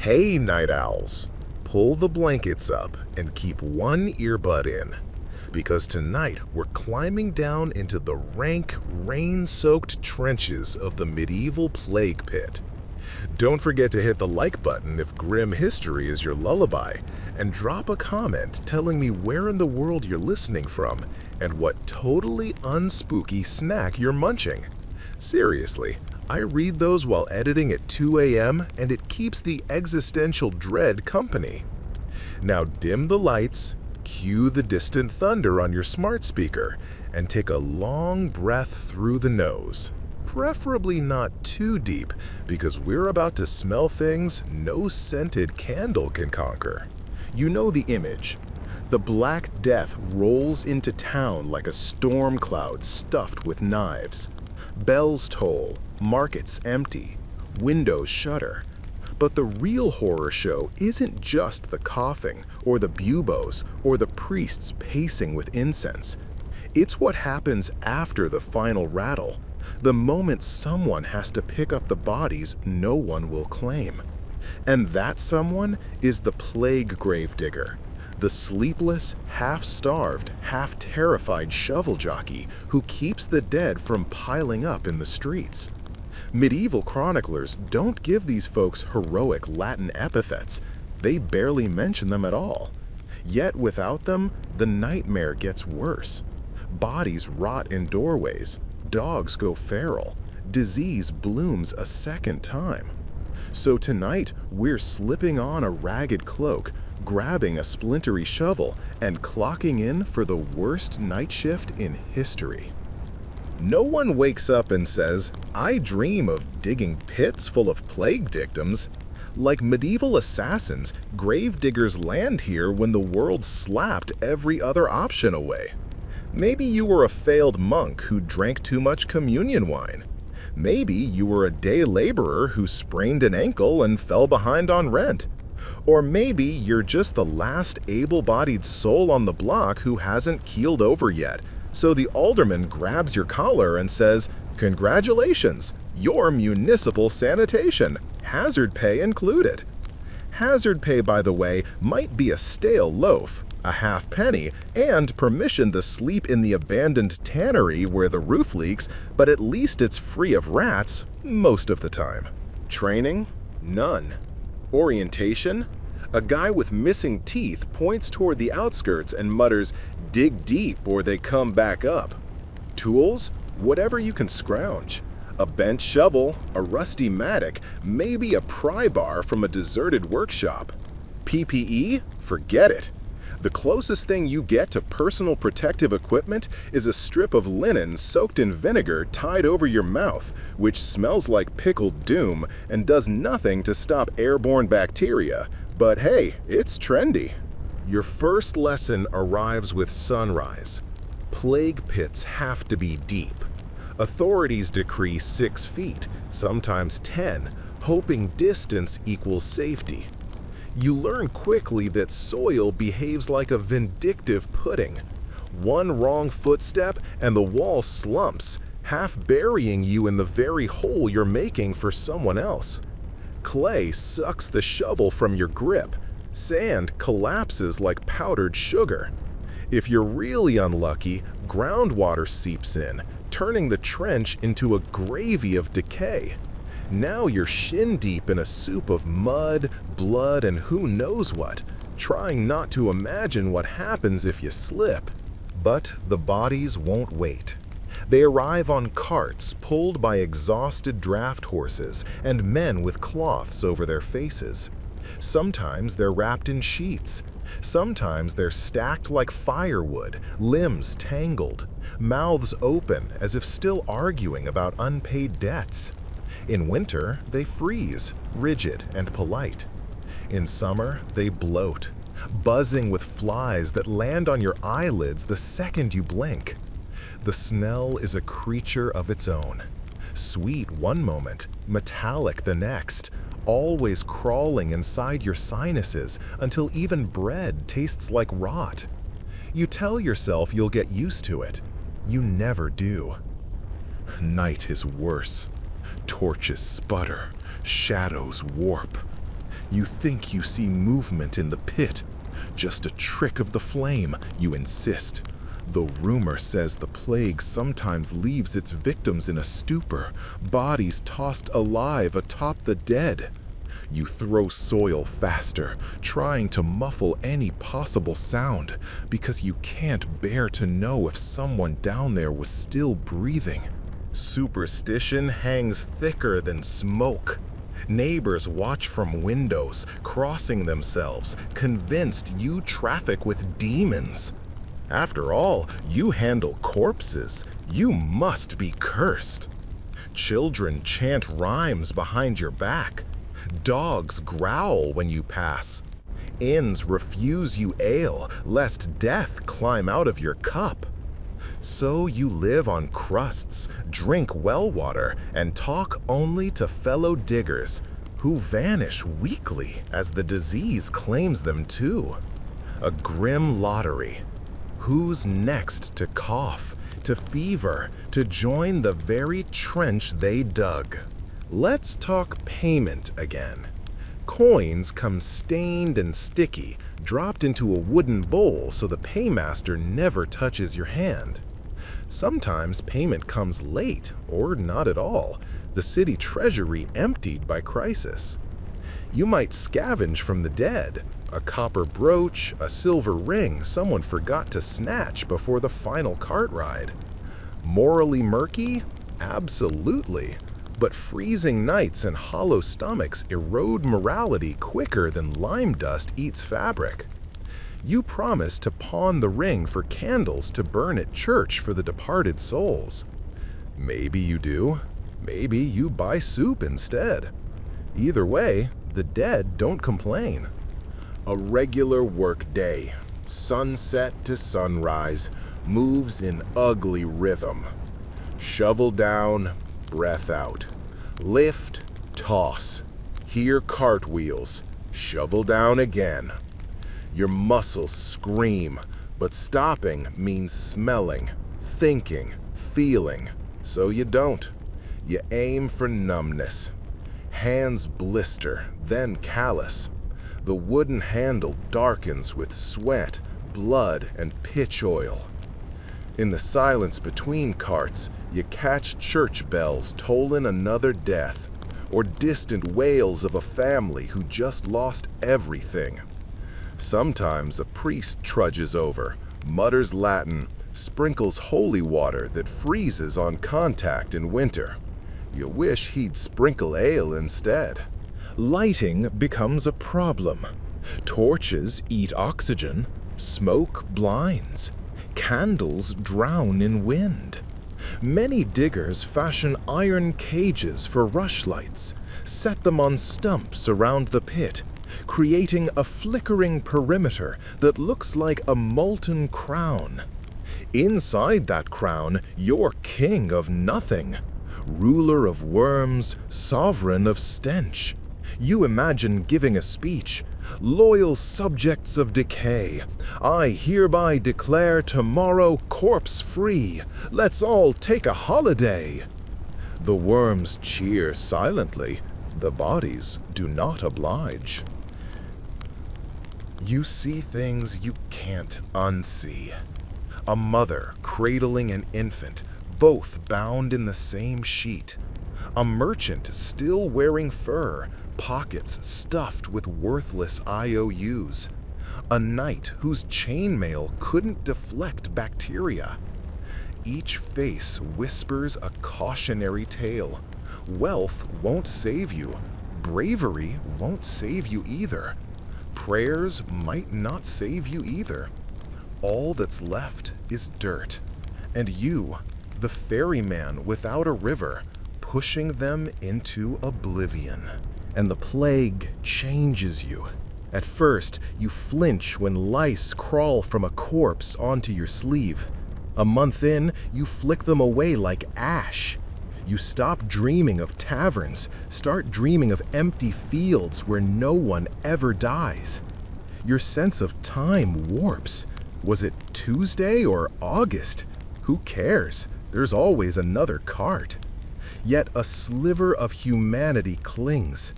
Hey, night owls, pull the blankets up and keep one earbud in, because tonight we're climbing down into the rank, rain-soaked trenches of the medieval plague pit. Don't forget to hit the like button if grim history is your lullaby, and drop a comment telling me where in the world you're listening from and what totally unspooky snack you're munching. Seriously, I read those while editing at 2 a.m. and it keeps the existential dread company. Now dim the lights, cue the distant thunder on your smart speaker, and take a long breath through the nose. Preferably not too deep, because we're about to smell things no scented candle can conquer. You know the image. The Black Death rolls into town like a storm cloud stuffed with knives. Bells toll, markets empty, windows shutter. But the real horror show isn't just the coughing, or the buboes, or the priests pacing with incense. It's what happens after the final rattle, the moment someone has to pick up the bodies no one will claim. And that someone is the plague grave digger, the sleepless, half-starved, half-terrified shovel jockey who keeps the dead from piling up in the streets. Medieval chroniclers don't give these folks heroic Latin epithets. They barely mention them at all. Yet without them, the nightmare gets worse. Bodies rot in doorways, dogs go feral, disease blooms a second time. So tonight, we're slipping on a ragged cloak, grabbing a splintery shovel, and clocking in for the worst night shift in history. No one wakes up and says, "I dream of digging pits full of plague victims." Like medieval assassins, grave diggers land here when the world slapped every other option away. Maybe you were a failed monk who drank too much communion wine. Maybe you were a day laborer who sprained an ankle and fell behind on rent. Or maybe you're just the last able-bodied soul on the block who hasn't keeled over yet. So the alderman grabs your collar and says, "Congratulations, you're municipal sanitation, hazard pay included." Hazard pay, by the way, might be a stale loaf, a half penny, and permission to sleep in the abandoned tannery where the roof leaks, but at least it's free of rats most of the time. Training? None. Orientation? A guy with missing teeth points toward the outskirts and mutters, "Dig deep or they come back up." Tools? Whatever you can scrounge. A bent shovel, a rusty mattock, maybe a pry bar from a deserted workshop. PPE? Forget it. The closest thing you get to personal protective equipment is a strip of linen soaked in vinegar tied over your mouth, which smells like pickled doom and does nothing to stop airborne bacteria. But hey, it's trendy. Your first lesson arrives with sunrise. Plague pits have to be deep. Authorities decree 6 feet, sometimes 10, hoping distance equals safety. You learn quickly that soil behaves like a vindictive pudding. One wrong footstep and the wall slumps, half burying you in the very hole you're making for someone else. Clay sucks the shovel from your grip. Sand collapses like powdered sugar. If you're really unlucky, groundwater seeps in, turning the trench into a gravy of decay. Now you're shin-deep in a soup of mud, blood, and who knows what, trying not to imagine what happens if you slip. But the bodies won't wait. They arrive on carts pulled by exhausted draft horses and men with cloths over their faces. Sometimes they're wrapped in sheets. Sometimes they're stacked like firewood, limbs tangled, mouths open as if still arguing about unpaid debts. In winter, they freeze, rigid and polite. In summer, they bloat, buzzing with flies that land on your eyelids the second you blink. The smell is a creature of its own. Sweet one moment, metallic the next, always crawling inside your sinuses until even bread tastes like rot. You tell yourself you'll get used to it. You never do. Night is worse. Torches sputter, shadows warp. You think you see movement in the pit. Just a trick of the flame, you insist. Though rumor says the plague sometimes leaves its victims in a stupor, bodies tossed alive atop the dead. You throw soil faster, trying to muffle any possible sound, because you can't bear to know if someone down there was still breathing. Superstition hangs thicker than smoke. Neighbors watch from windows, crossing themselves, convinced you traffic with demons. After all, you handle corpses. You must be cursed. Children chant rhymes behind your back. Dogs growl when you pass. Inns refuse you ale, lest death climb out of your cup. So you live on crusts, drink well water, and talk only to fellow diggers, who vanish weekly as the disease claims them too. A grim lottery. Who's next to cough, to fever, to join the very trench they dug? Let's talk payment again. Coins come stained and sticky, dropped into a wooden bowl so the paymaster never touches your hand. Sometimes payment comes late, or not at all, the city treasury emptied by crisis. You might scavenge from the dead, a copper brooch, a silver ring someone forgot to snatch before the final cart ride. Morally murky? Absolutely. But freezing nights and hollow stomachs erode morality quicker than lime dust eats fabric. You promise to pawn the ring for candles to burn at church for the departed souls. Maybe you do. Maybe you buy soup instead. Either way, the dead don't complain. A regular work day, sunset to sunrise, moves in ugly rhythm. Shovel down, breath out. Lift, toss. Hear cartwheels. Shovel down again. Your muscles scream, but stopping means smelling, thinking, feeling. So you don't. You aim for numbness. Hands blister, then callous. The wooden handle darkens with sweat, blood, and pitch oil. In the silence between carts, you catch church bells tolling another death, or distant wails of a family who just lost everything. Sometimes a priest trudges over, mutters Latin, sprinkles holy water that freezes on contact in winter. You wish he'd sprinkle ale instead. Lighting becomes a problem. Torches eat oxygen, smoke blinds, candles drown in wind. Many diggers fashion iron cages for rushlights, set them on stumps around the pit, creating a flickering perimeter that looks like a molten crown. Inside that crown, you're king of nothing, ruler of worms, sovereign of stench. You imagine giving a speech. Loyal subjects of decay, I hereby declare tomorrow corpse-free. Let's all take a holiday. The worms cheer silently. The bodies do not oblige. You see things you can't unsee. A mother cradling an infant, both bound in the same sheet. A merchant still wearing fur, pockets stuffed with worthless IOUs. A knight whose chainmail couldn't deflect bacteria. Each face whispers a cautionary tale. Wealth won't save you. Bravery won't save you either. Prayers might not save you either. All that's left is dirt. And you, the ferryman without a river, pushing them into oblivion. And the plague changes you. At first, you flinch when lice crawl from a corpse onto your sleeve. A month in, you flick them away like ash. You stop dreaming of taverns, start dreaming of empty fields where no one ever dies. Your sense of time warps. Was it Tuesday or August? Who cares? There's always another cart. Yet a sliver of humanity clings.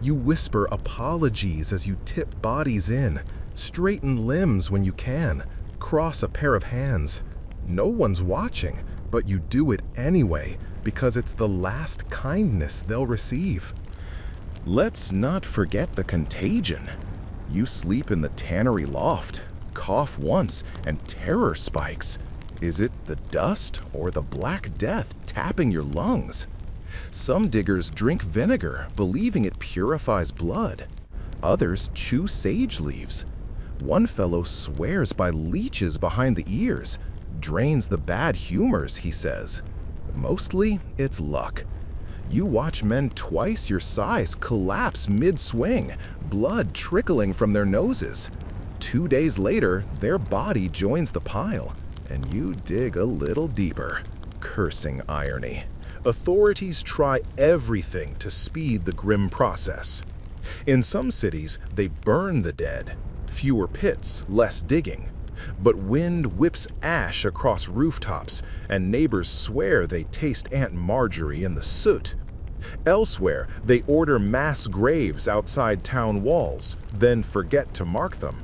You whisper apologies as you tip bodies in, straighten limbs when you can, cross a pair of hands. No one's watching, but you do it anyway because it's the last kindness they'll receive. Let's not forget the contagion. You sleep in the tannery loft, cough once, and terror spikes. Is it the dust or the Black Death tapping your lungs? Some diggers drink vinegar, believing it purifies blood. Others chew sage leaves. One fellow swears by leeches behind the ears, drains the bad humors, he says. Mostly, it's luck. You watch men twice your size collapse mid-swing, blood trickling from their noses. 2 days later, their body joins the pile, and you dig a little deeper. Cursing irony. Authorities try everything to speed the grim process. In some cities, they burn the dead. Fewer pits, less digging. But wind whips ash across rooftops, and neighbors swear they taste Aunt Marjorie in the soot. Elsewhere, they order mass graves outside town walls, then forget to mark them.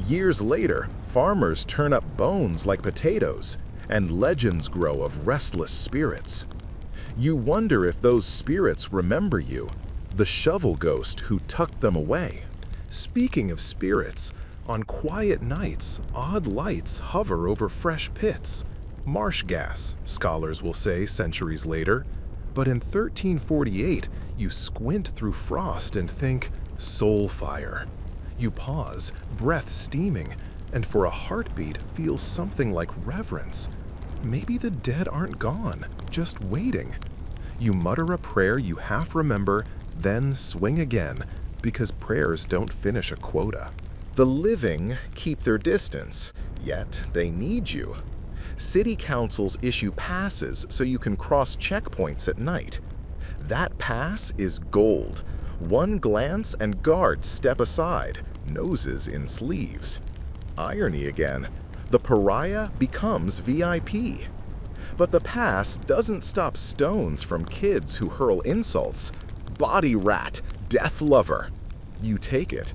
Years later, farmers turn up bones like potatoes, and legends grow of restless spirits. You wonder if those spirits remember you, the shovel ghost who tucked them away. Speaking of spirits, on quiet nights, odd lights hover over fresh pits. Marsh gas, scholars will say centuries later. But in 1348, you squint through frost and think, soul fire. You pause, breath steaming, and for a heartbeat feel something like reverence. Maybe the dead aren't gone, just waiting. You mutter a prayer you half remember, then swing again, because prayers don't finish a quota. The living keep their distance, yet they need you. City councils issue passes so you can cross checkpoints at night. That pass is gold. One glance and guards step aside, noses in sleeves. Irony again. The pariah becomes VIP. But the pass doesn't stop stones from kids who hurl insults. Body rat, death lover. You take it.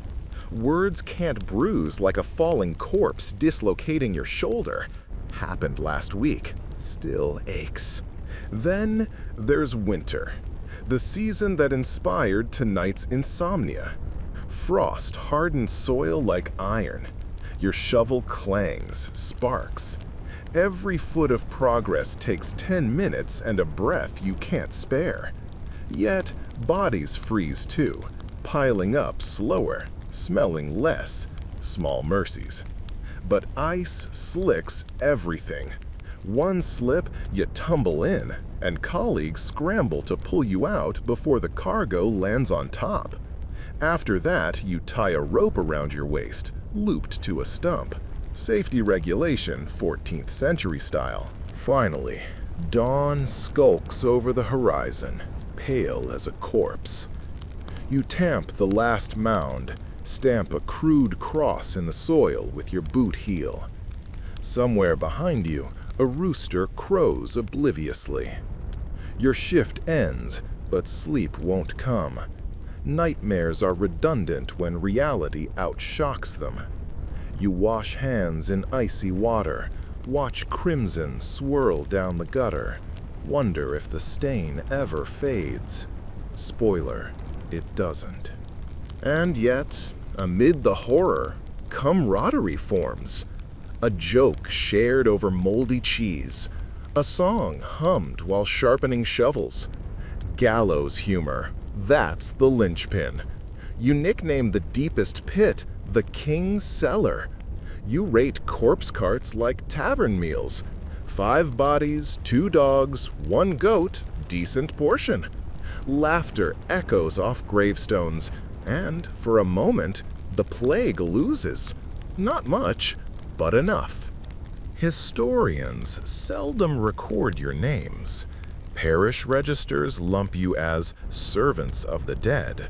Words can't bruise like a falling corpse dislocating your shoulder. Happened last week, still aches. Then there's winter, the season that inspired tonight's insomnia. Frost hardened soil like iron. Your shovel clangs, sparks. Every foot of progress takes 10 minutes and a breath you can't spare. Yet, bodies freeze too, piling up slower, smelling less. Small mercies. But ice slicks everything. One slip, you tumble in, and colleagues scramble to pull you out before the cargo lands on top. After that, you tie a rope around your waist, looped to a stump. Safety regulation, 14th century style. Finally, dawn skulks over the horizon, pale as a corpse. You tamp the last mound, stamp a crude cross in the soil with your boot heel. Somewhere behind you, a rooster crows obliviously. Your shift ends, but sleep won't come. Nightmares are redundant when reality outshocks them. You wash hands in icy water, watch crimson swirl down the gutter, wonder if the stain ever fades. Spoiler, it doesn't. And yet, amid the horror, camaraderie forms. A joke shared over moldy cheese. A song hummed while sharpening shovels. Gallows humor, that's the linchpin. You nickname the deepest pit the King's Cellar. You rate corpse carts like tavern meals. 5 bodies, 2 dogs, 1 goat, decent portion. Laughter echoes off gravestones, and for a moment, the plague loses. Not much, but enough. Historians seldom record your names. Parish registers lump you as servants of the dead.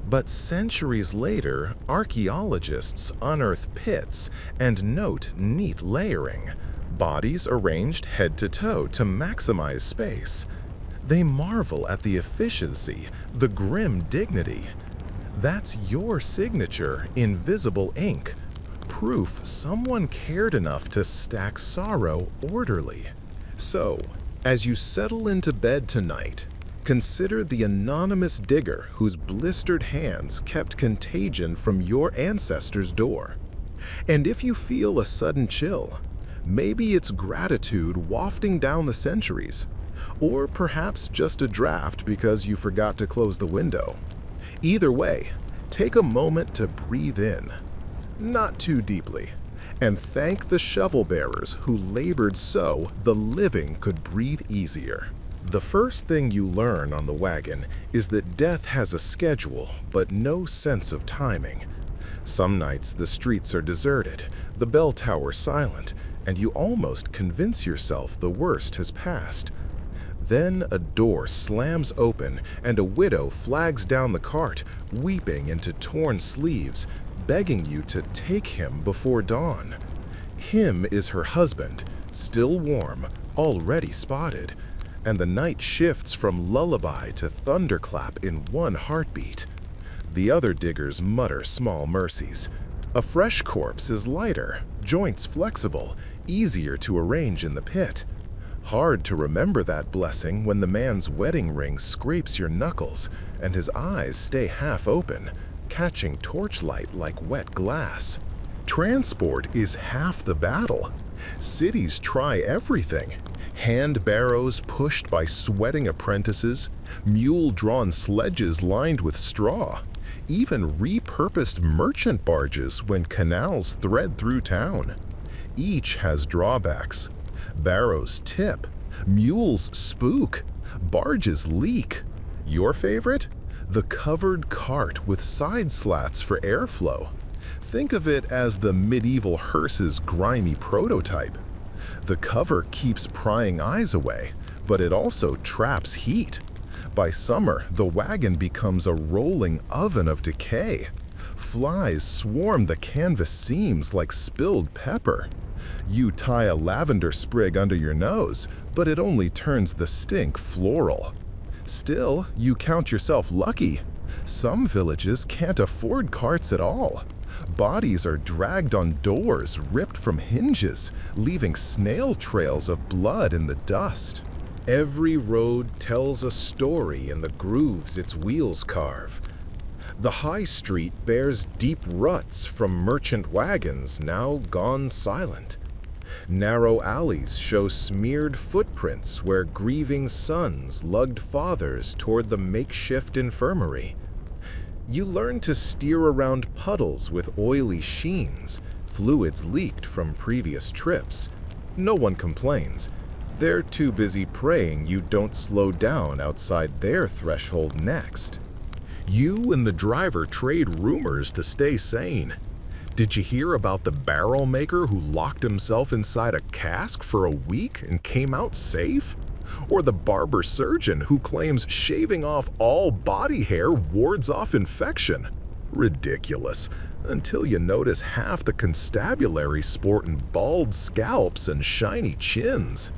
But centuries later, archaeologists unearth pits and note neat layering, bodies arranged head to toe to maximize space. They marvel at the efficiency, the grim dignity. That's your signature in visible ink, proof someone cared enough to stack sorrow orderly. So, as you settle into bed tonight, consider the anonymous digger whose blistered hands kept contagion from your ancestors' door. And if you feel a sudden chill, maybe it's gratitude wafting down the centuries, or perhaps just a draft because you forgot to close the window. Either way, take a moment to breathe in, not too deeply, and thank the shovel bearers who labored so the living could breathe easier. The first thing you learn on the wagon is that death has a schedule but no sense of timing. Some nights the streets are deserted, the bell tower silent, and you almost convince yourself the worst has passed. Then a door slams open and a widow flags down the cart, weeping into torn sleeves, begging you to take him before dawn. Him is her husband, still warm, already spotted, and the night shifts from lullaby to thunderclap in one heartbeat. The other diggers mutter small mercies. A fresh corpse is lighter, joints flexible, easier to arrange in the pit. Hard to remember that blessing when the man's wedding ring scrapes your knuckles and his eyes stay half open, catching torchlight like wet glass. Transport is half the battle. Cities try everything. Hand barrows pushed by sweating apprentices, mule-drawn sledges lined with straw, even repurposed merchant barges when canals thread through town. Each has drawbacks. Barrows tip, mules spook, barges leak. Your favorite? The covered cart with side slats for airflow. Think of it as the medieval hearse's grimy prototype. The cover keeps prying eyes away, but it also traps heat. By summer, the wagon becomes a rolling oven of decay. Flies swarm the canvas seams like spilled pepper. You tie a lavender sprig under your nose, but it only turns the stink floral. Still, you count yourself lucky. Some villages can't afford carts at all. Bodies are dragged on doors ripped from hinges, leaving snail trails of blood in the dust. Every road tells a story in the grooves its wheels carve. The high street bears deep ruts from merchant wagons now gone silent. Narrow alleys show smeared footprints where grieving sons lugged fathers toward the makeshift infirmary. You learn to steer around puddles with oily sheens, fluids leaked from previous trips. No one complains. They're too busy praying you don't slow down outside their threshold next. You and the driver trade rumors to stay sane. Did you hear about the barrel maker who locked himself inside a cask for a week and came out safe? Or the barber surgeon who claims shaving off all body hair wards off infection? Ridiculous, until you notice half the constabulary sporting bald scalps and shiny chins.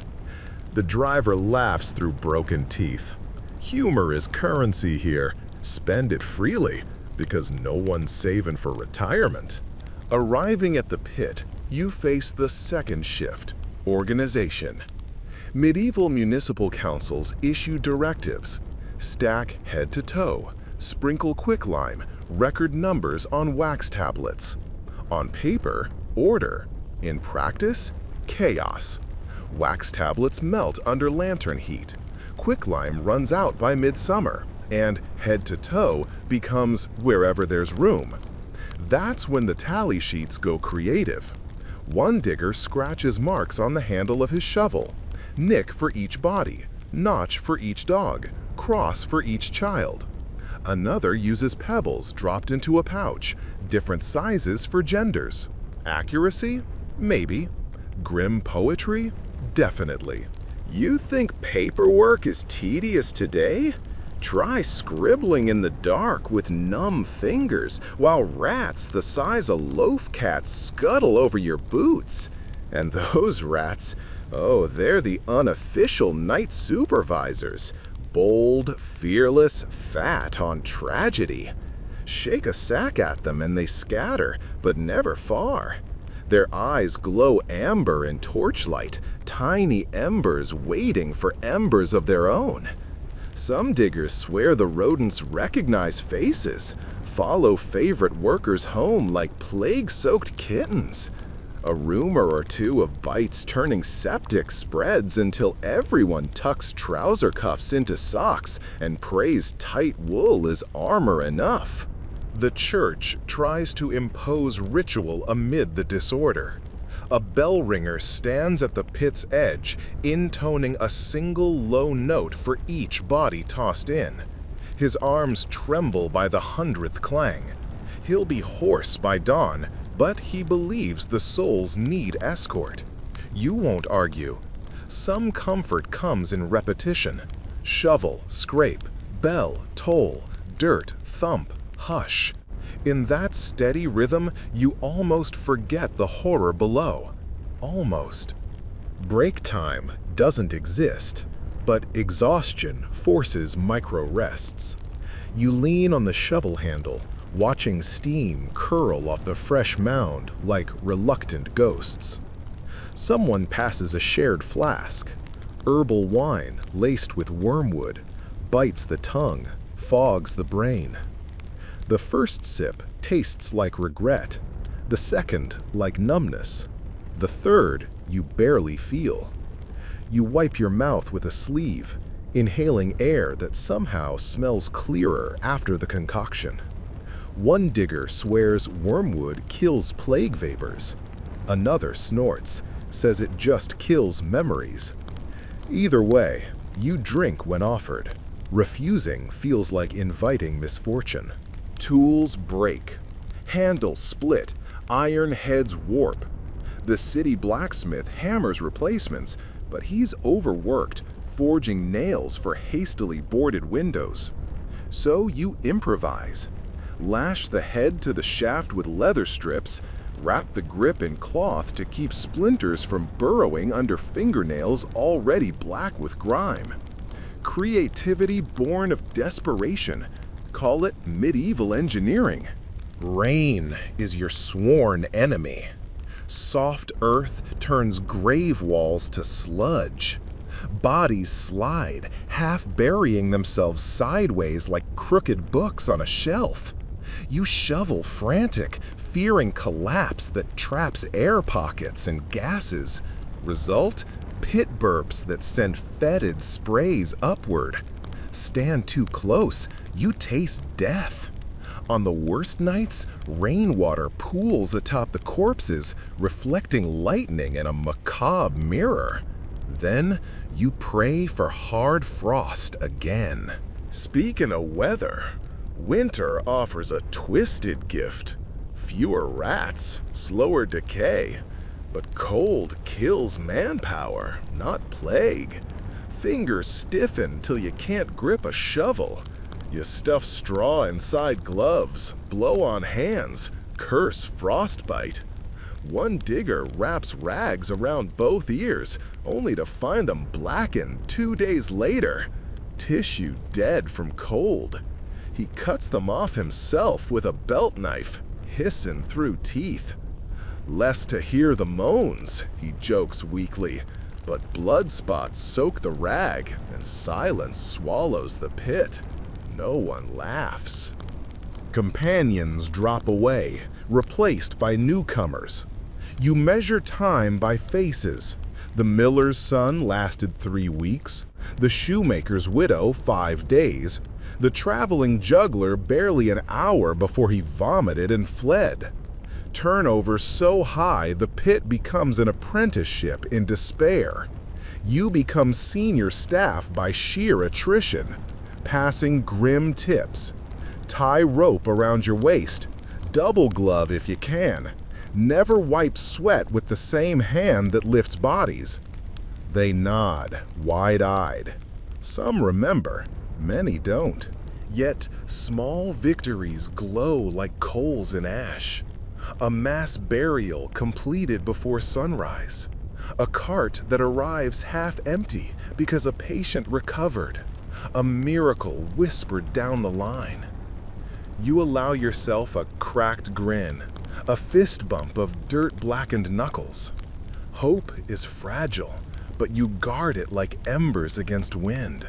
The driver laughs through broken teeth. Humor is currency here. Spend it freely, because no one's saving for retirement. Arriving at the pit, you face the second shift, organization. Medieval municipal councils issue directives. Stack head to toe, sprinkle quicklime, record numbers on wax tablets. On paper, order. In practice, chaos. Wax tablets melt under lantern heat. Quicklime runs out by midsummer, and head to toe becomes wherever there's room. That's when the tally sheets go creative. One digger scratches marks on the handle of his shovel. Nick for each body, notch for each dog, cross for each child. Another uses pebbles dropped into a pouch, different sizes for genders. Accuracy? Maybe. Grim poetry? Definitely. You think paperwork is tedious today? Try scribbling in the dark with numb fingers while rats the size of loaf cats scuttle over your boots. And those rats, oh, they're the unofficial night supervisors, Bold, fearless, fat on tragedy. Shake a sack at them and they scatter, but never far. Their eyes glow amber in torchlight, tiny embers waiting for embers of their own. Some diggers swear the rodents recognize faces, follow favorite workers home like plague-soaked kittens. A rumor or two of bites turning septic spreads until everyone tucks trouser cuffs into socks and prays tight wool is armor enough. The church tries to impose ritual amid the disorder. A bell ringer stands at the pit's edge, intoning a single low note for each body tossed in. His arms tremble by the 100th clang. He'll be hoarse by dawn, but he believes the souls need escort. You won't argue. Some comfort comes in repetition. Shovel, scrape, bell, toll, dirt, thump, hush. In that steady rhythm, you almost forget the horror below. Almost. Break time doesn't exist, but exhaustion forces micro-rests. You lean on the shovel handle, watching steam curl off the fresh mound like reluctant ghosts. Someone passes a shared flask. Herbal wine laced with wormwood bites the tongue, fogs the brain. The first sip tastes like regret, the second like numbness, the third you barely feel. You wipe your mouth with a sleeve, inhaling air that somehow smells clearer after the concoction. One digger swears wormwood kills plague vapors. Another snorts, says it just kills memories. Either way, you drink when offered. Refusing feels like inviting misfortune. Tools break. Handles split. Iron heads warp. The city blacksmith hammers replacements, but he's overworked, forging nails for hastily boarded windows. So you improvise. Lash the head to the shaft with leather strips, wrap the grip in cloth to keep splinters from burrowing under fingernails already black with grime. Creativity born of desperation. Call it medieval engineering. Rain is your sworn enemy. Soft earth turns grave walls to sludge. Bodies slide, half burying themselves sideways like crooked books on a shelf. You shovel frantic, fearing collapse that traps air pockets and gases. Result? Pit burps that send fetid sprays upward. Stand too close, you taste death. On the worst nights, rainwater pools atop the corpses, reflecting lightning in a macabre mirror. Then you pray for hard frost again. Speaking of weather, winter offers a twisted gift. Fewer rats, slower decay. But cold kills manpower, not plague. Fingers stiffen till you can't grip a shovel. You stuff straw inside gloves, blow on hands, curse frostbite. One digger wraps rags around both ears, only to find them blackened 2 days later. Tissue dead from cold. He cuts them off himself with a belt knife, hissing through teeth. Less to hear the moans, he jokes weakly, but blood spots soak the rag and silence swallows the pit. No one laughs. Companions drop away, replaced by newcomers. You measure time by faces. The miller's son lasted 3 weeks, the shoemaker's widow 5 days, the traveling juggler barely an hour before he vomited and fled. Turnover so high the pit becomes an apprenticeship in despair. You become senior staff by sheer attrition, passing grim tips. Tie rope around your waist, double glove if you can. Never wipe sweat with the same hand that lifts bodies. They nod, wide-eyed. Some remember, many don't. Yet small victories glow like coals in ash. A mass burial completed before sunrise. A cart that arrives half empty because a patient recovered. a miracle whispered down the line. You allow yourself a cracked grin, a fist bump of dirt-blackened knuckles. Hope is fragile, but you guard it like embers against wind.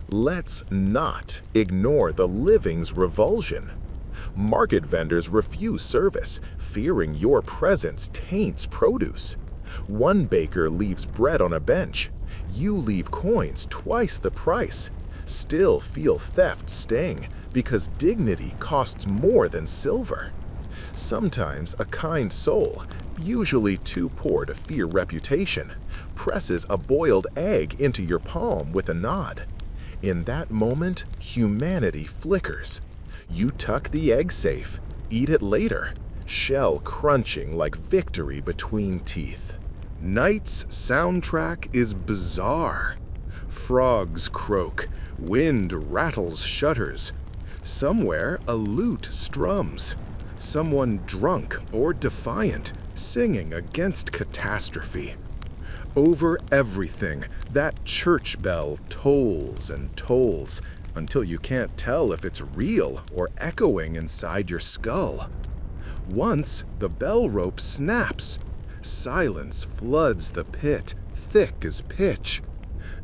Let's not ignore the living's revulsion. Market vendors refuse service, fearing your presence taints produce. One baker leaves bread on a bench. You leave coins twice the price. Still feel theft sting, because dignity costs more than silver. Sometimes a kind soul, usually too poor to fear reputation, presses a boiled egg into your palm with a nod. In that moment, humanity flickers. You tuck the egg safe, eat it later, shell crunching like victory between teeth. Night's soundtrack is bizarre. Frogs croak, wind rattles shutters. Somewhere a lute strums. Someone drunk or defiant, singing against catastrophe. Over everything, that church bell tolls and tolls until you can't tell if it's real or echoing inside your skull. Once the bell rope snaps. Silence floods the pit, thick as pitch.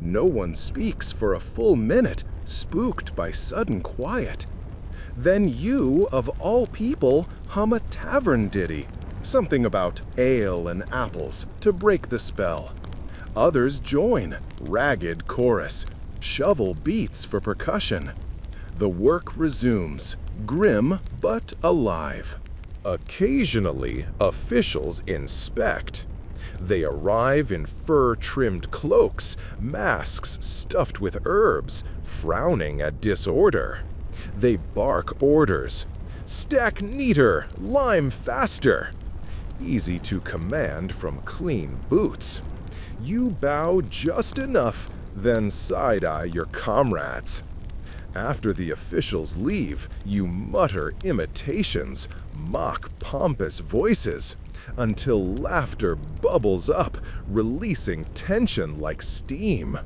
No one speaks for a full minute, spooked by sudden quiet. Then you, of all people, hum a tavern ditty, something about ale and apples, to break the spell. Others join, ragged chorus, shovel beats for percussion. The work resumes, grim but alive. Occasionally, officials inspect. They arrive in fur-trimmed cloaks, masks stuffed with herbs, frowning at disorder. They bark orders. Stack neater, lime faster. Easy to command from clean boots. You bow just enough, then side-eye your comrades. After the officials leave, you mutter imitations, mock pompous voices, until laughter bubbles up, releasing tension like steam.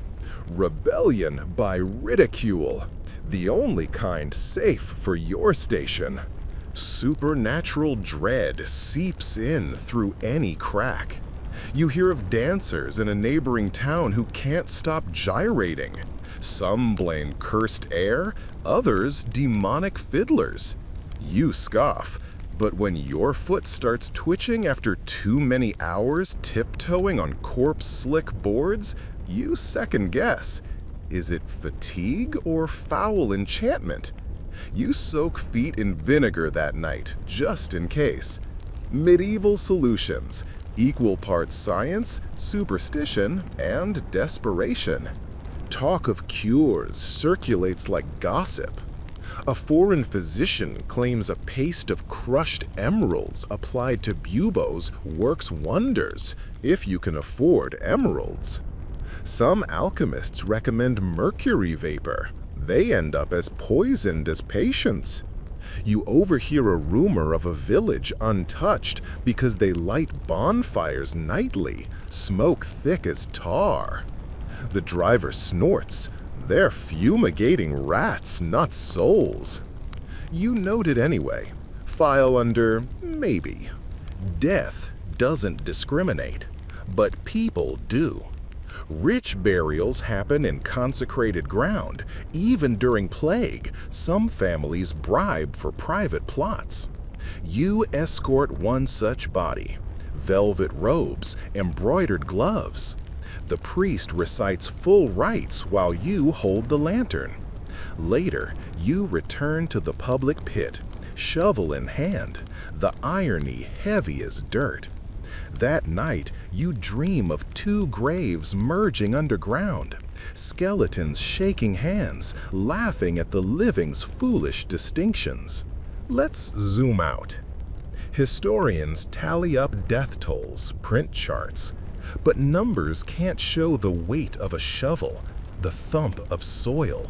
Rebellion by ridicule, the only kind safe for your station. Supernatural dread seeps in through any crack. You hear of dancers in a neighboring town who can't stop gyrating. Some blame cursed air, others demonic fiddlers. You scoff, but when your foot starts twitching after too many hours tiptoeing on corpse-slick boards, you second guess. Is it fatigue or foul enchantment? You soak feet in vinegar that night, just in case. Medieval solutions, equal parts science, superstition, and desperation. Talk of cures circulates like gossip. A foreign physician claims a paste of crushed emeralds applied to buboes works wonders, if you can afford emeralds. Some alchemists recommend mercury vapor. They end up as poisoned as patients. You overhear a rumor of a village untouched because they light bonfires nightly, smoke thick as tar. The driver snorts. They're fumigating rats, not souls. You note it anyway. File under maybe. Death doesn't discriminate, but people do. Rich burials happen in consecrated ground. Even during plague, some families bribe for private plots. You escort one such body. Velvet robes, embroidered gloves. The priest recites full rites while you hold the lantern. Later, you return to the public pit, shovel in hand, the irony heavy as dirt. That night, you dream of two graves merging underground, skeletons shaking hands, laughing at the living's foolish distinctions. Let's zoom out. Historians tally up death tolls, print charts, but numbers can't show the weight of a shovel, the thump of soil,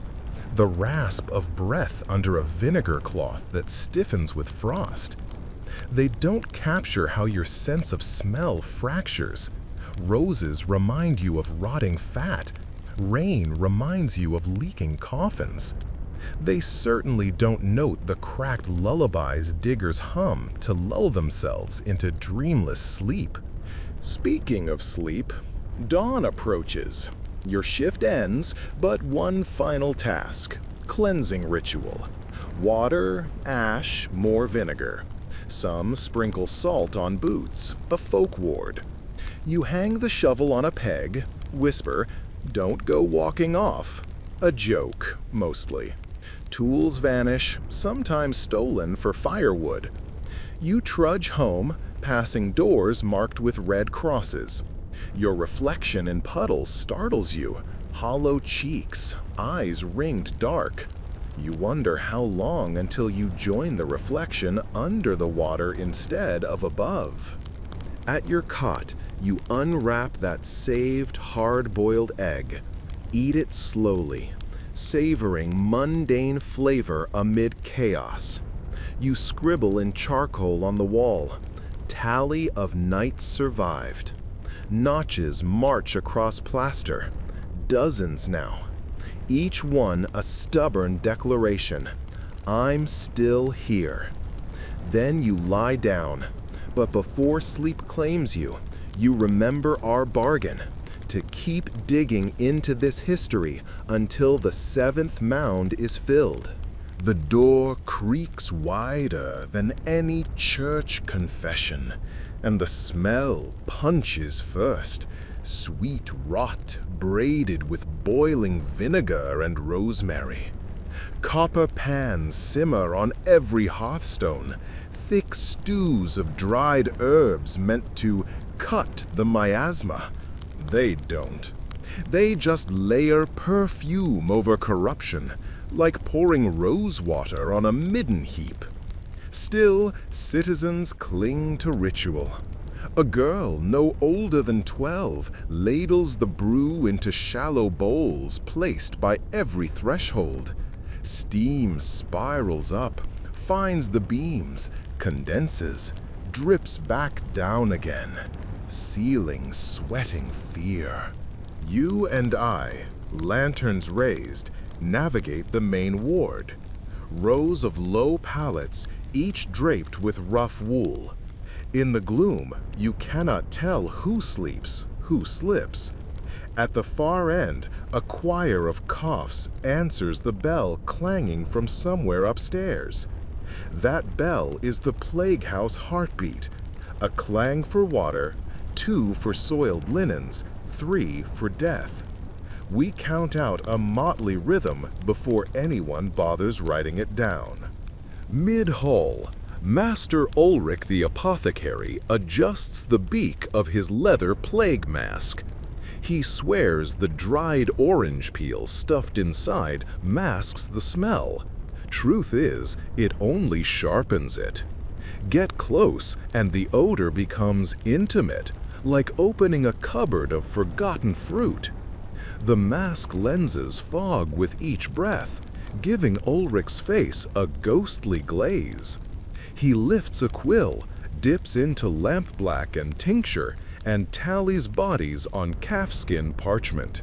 the rasp of breath under a vinegar cloth that stiffens with frost. They don't capture how your sense of smell fractures. Roses remind you of rotting fat. Rain reminds you of leaking coffins. They certainly don't note the cracked lullabies diggers hum to lull themselves into dreamless sleep. Speaking of sleep, dawn approaches. Your shift ends, but one final task: cleansing ritual. Water, ash, more vinegar. Some sprinkle salt on boots, a folk ward. You hang the shovel on a peg, whisper, "Don't go walking off." A joke, mostly. Tools vanish, sometimes stolen for firewood. You trudge home, passing doors marked with red crosses. Your reflection in puddles startles you. Hollow cheeks, eyes ringed dark. You wonder how long until you join the reflection under the water instead of above. At your cot, you unwrap that saved, hard-boiled egg. Eat it slowly, savoring mundane flavor amid chaos. You scribble in charcoal on the wall. Tally of nights survived. Notches march across plaster. Dozens now. Each one a stubborn declaration. I'm still here. Then you lie down. But before sleep claims you, you remember our bargain to keep digging into this history until the seventh mound is filled. The door creaks wider than any church confession, and the smell punches first. Sweet rot braided with boiling vinegar and rosemary. Copper pans simmer on every hearthstone, thick stews of dried herbs meant to cut the miasma. They don't. They just layer perfume over corruption, like pouring rose water on a midden heap. Still, citizens cling to ritual. A girl no older than 12 ladles the brew into shallow bowls placed by every threshold. Steam spirals up, finds the beams, condenses, drips back down again, sealing sweating fear. You and I, lanterns raised, navigate the main ward. Rows of low pallets, each draped with rough wool. In the gloom, you cannot tell who sleeps, who slips. At the far end, a choir of coughs answers the bell clanging from somewhere upstairs. That bell is the plague house heartbeat. A clang for water, 2 for soiled linens, 3 for death. We count out a motley rhythm before anyone bothers writing it down. Mid-hall, Master Ulrich the apothecary adjusts the beak of his leather plague mask. He swears the dried orange peel stuffed inside masks the smell. Truth is, it only sharpens it. Get close and the odor becomes intimate, like opening a cupboard of forgotten fruit. The mask lenses fog with each breath, giving Ulrich's face a ghostly glaze. He lifts a quill, dips into lampblack and tincture, and tallies bodies on calfskin parchment.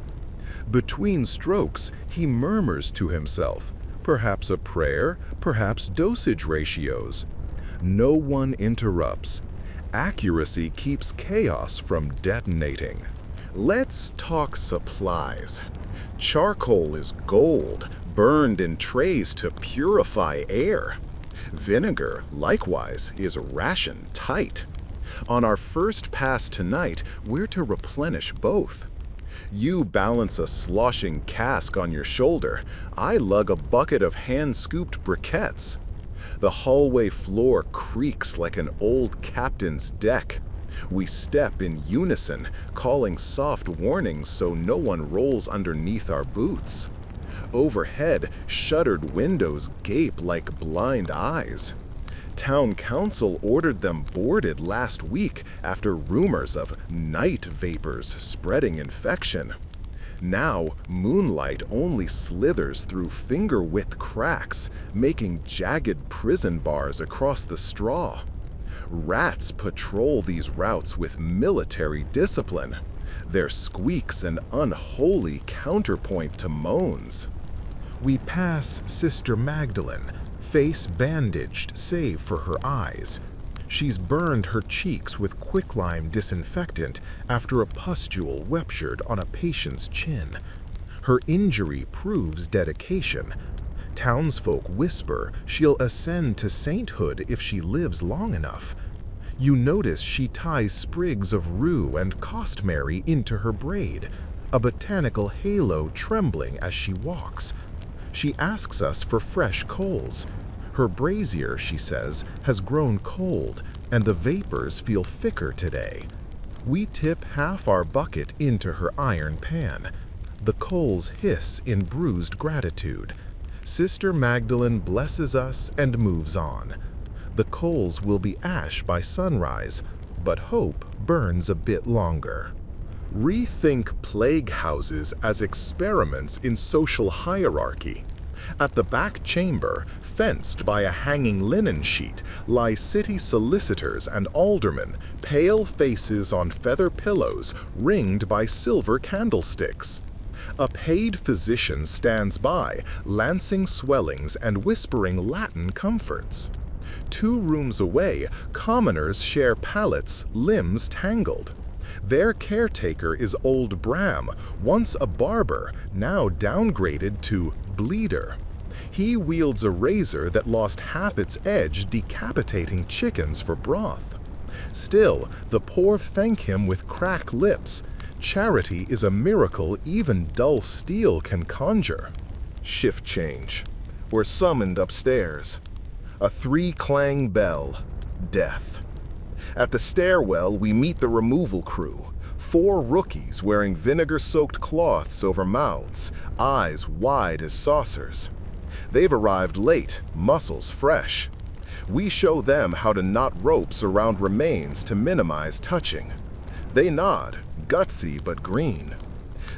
Between strokes, he murmurs to himself, perhaps a prayer, perhaps dosage ratios. No one interrupts. Accuracy keeps chaos from detonating. Let's talk supplies. Charcoal is gold, burned in trays to purify air. Vinegar, likewise, is ration tight. On our first pass tonight, we're to replenish both. You balance a sloshing cask on your shoulder. I lug a bucket of hand-scooped briquettes. The hallway floor creaks like an old captain's deck. We step in unison, calling soft warnings so no one rolls underneath our boots. Overhead, shuttered windows gape like blind eyes. Town council ordered them boarded last week after rumors of night vapors spreading infection. Now, moonlight only slithers through finger-width cracks, making jagged prison bars across the straw. Rats patrol these routes with military discipline. their squeaks an unholy counterpoint to moans. We pass Sister Magdalene, face bandaged save for her eyes. She's burned her cheeks with quicklime disinfectant after a pustule ruptured on a patient's chin. Her injury proves dedication. Townsfolk whisper she'll ascend to sainthood if she lives long enough. You notice she ties sprigs of rue and costmary into her braid, a botanical halo trembling as she walks. She asks us for fresh coals. Her brazier, she says, has grown cold, and the vapors feel thicker today. We tip half our bucket into her iron pan. The coals hiss in bruised gratitude. Sister Magdalene blesses us and moves on. The coals will be ash by sunrise, but hope burns a bit longer. Rethink plague houses as experiments in social hierarchy. At the back chamber, fenced by a hanging linen sheet, lie city solicitors and aldermen, pale faces on feather pillows, ringed by silver candlesticks. A paid physician stands by, lancing swellings and whispering Latin comforts. 2 rooms away, commoners share pallets, limbs tangled. Their caretaker is Old Bram, once a barber, now downgraded to bleeder. He wields a razor that lost half its edge decapitating chickens for broth. Still, the poor thank him with cracked lips. Charity is a miracle even dull steel can conjure. Shift change. We're summoned upstairs. A 3-clang bell. Death. At the stairwell, we meet the removal crew. 4 rookies wearing vinegar-soaked cloths over mouths, eyes wide as saucers. They've arrived late, muscles fresh. We show them how to knot ropes around remains to minimize touching. They nod, gutsy but green.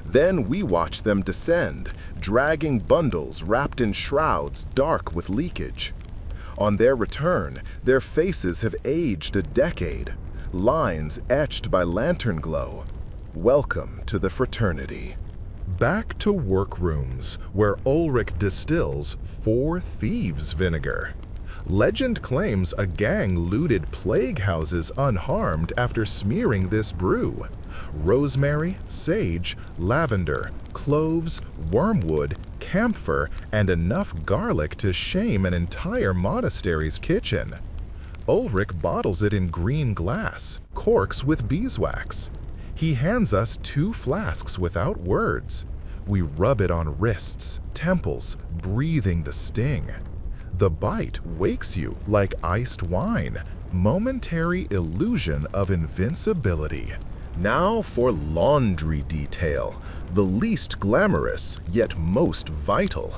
Then we watch them descend, dragging bundles wrapped in shrouds dark with leakage. On their return, their faces have aged a decade, lines etched by lantern glow. Welcome to the fraternity. Back to workrooms, where Ulrich distills 4 thieves' vinegar. Legend claims a gang looted plague houses unharmed after smearing this brew. Rosemary, sage, lavender, cloves, wormwood, camphor, and enough garlic to shame an entire monastery's kitchen. Ulrich bottles it in green glass, corks with beeswax. He hands us 2 flasks without words. We rub it on wrists, temples, breathing the sting. The bite wakes you like iced wine, momentary illusion of invincibility. Now for laundry detail, the least glamorous, yet most vital.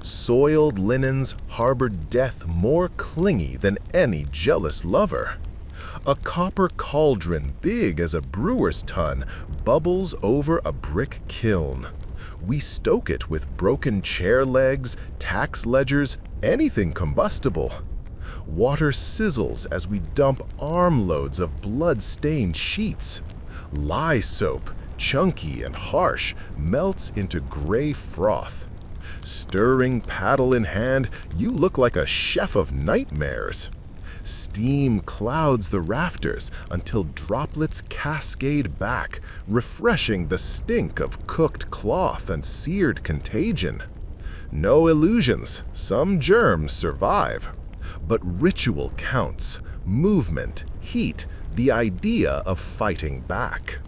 Soiled linens harbored death more clingy than any jealous lover. A copper cauldron big as a brewer's tun bubbles over a brick kiln. We stoke it with broken chair legs, tax ledgers, anything combustible. Water sizzles as we dump armloads of blood-stained sheets. Lye soap, chunky and harsh, melts into gray froth. Stirring paddle in hand, you look like a chef of nightmares. Steam clouds the rafters until droplets cascade back, refreshing the stink of cooked cloth and seared contagion. No illusions, some germs survive. But ritual counts, movement, heat, the idea of fighting back.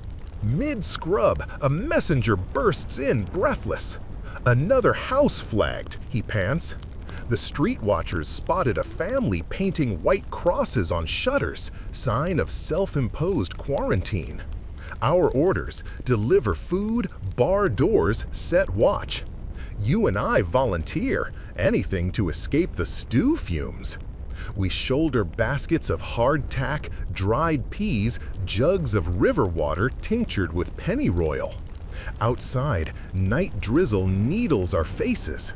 Mid-scrub, a messenger bursts in breathless. "Another house flagged," he pants. The street watchers spotted a family painting white crosses on shutters, sign of self-imposed quarantine. Our orders: deliver food, bar doors, set watch. You and I volunteer, anything to escape the stew fumes. We shoulder baskets of hardtack, dried peas, jugs of river water tinctured with pennyroyal. Outside, night drizzle needles our faces.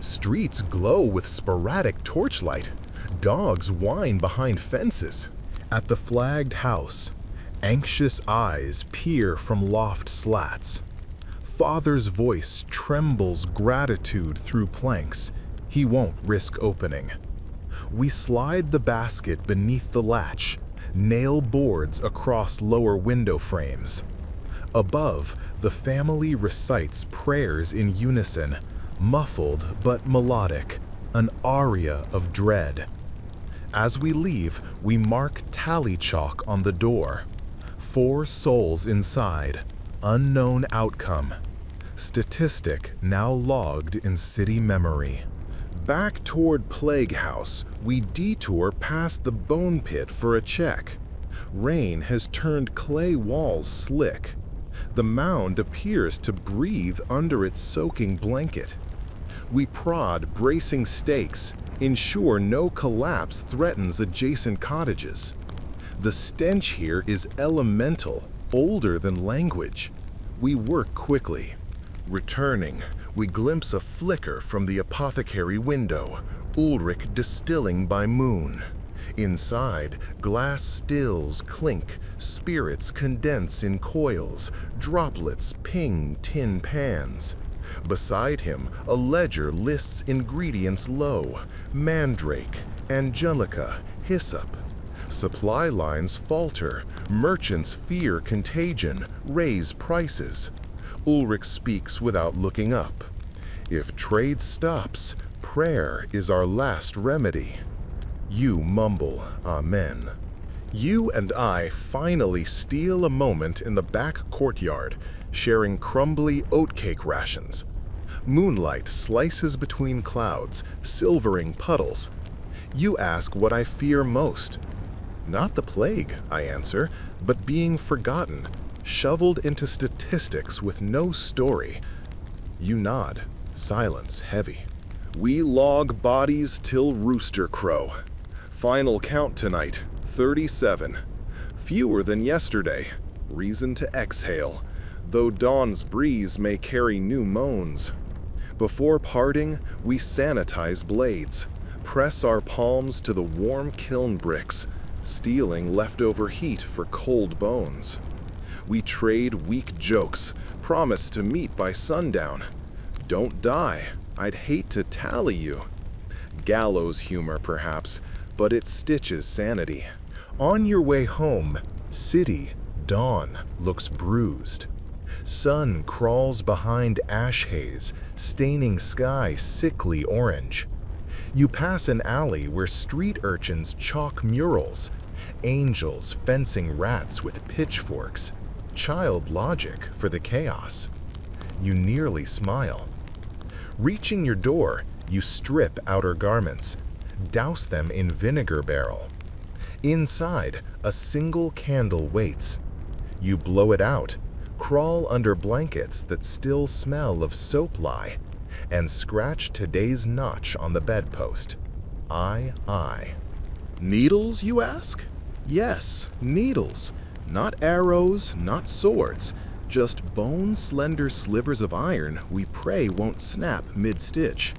Streets glow with sporadic torchlight. Dogs whine behind fences. At the flagged house, Anxious eyes peer from loft slats. Father's voice trembles gratitude through planks he won't risk opening. We slide the basket beneath the latch, nail boards across lower window frames. Above, the family recites prayers in unison, muffled but melodic, an aria of dread. As we leave, we mark tally chalk on the door. 4 souls inside, unknown outcome. Statistic now logged in city memory. Back toward Plague House, we detour past the bone pit for a check. Rain has turned clay walls slick. The mound appears to breathe under its soaking blanket. We prod bracing stakes, ensure no collapse threatens adjacent cottages. The stench here is elemental, older than language. We work quickly. Returning, we glimpse a flicker from the apothecary window, Ulrich distilling by moon. Inside, glass stills clink, spirits condense in coils, droplets ping tin pans. Beside him, a ledger lists ingredients low: mandrake, angelica, hyssop. Supply lines falter, merchants fear contagion, raise prices. Ulrich speaks without looking up. If trade stops, prayer is our last remedy. You mumble, Amen. You and I finally steal a moment in the back courtyard, sharing crumbly oatcake rations. Moonlight slices between clouds, silvering puddles. You ask what I fear most. Not the plague, I answer, but being forgotten, shoveled into statistics with no story. You nod, silence heavy. We log bodies till rooster crow. Final count tonight, 37. Fewer than yesterday, reason to exhale, though dawn's breeze may carry new moans. Before parting, we sanitize blades, press our palms to the warm kiln bricks, stealing leftover heat for cold bones. We trade weak jokes, promise to meet by sundown. Don't die, I'd hate to tally you. Gallows humor, perhaps, but it stitches sanity. On your way home, city, dawn, looks bruised. Sun crawls behind ash haze, staining sky sickly orange. You pass an alley where street urchins chalk murals, angels fencing rats with pitchforks, child logic for the chaos. You nearly smile. Reaching your door, you strip outer garments, douse them in vinegar barrel. Inside, a single candle waits. You blow it out, crawl under blankets that still smell of soap lye, and scratch today's notch on the bedpost. I. Needles, you ask? Yes, needles. Not arrows, not swords, just bone-slender slivers of iron we pray won't snap mid-stitch.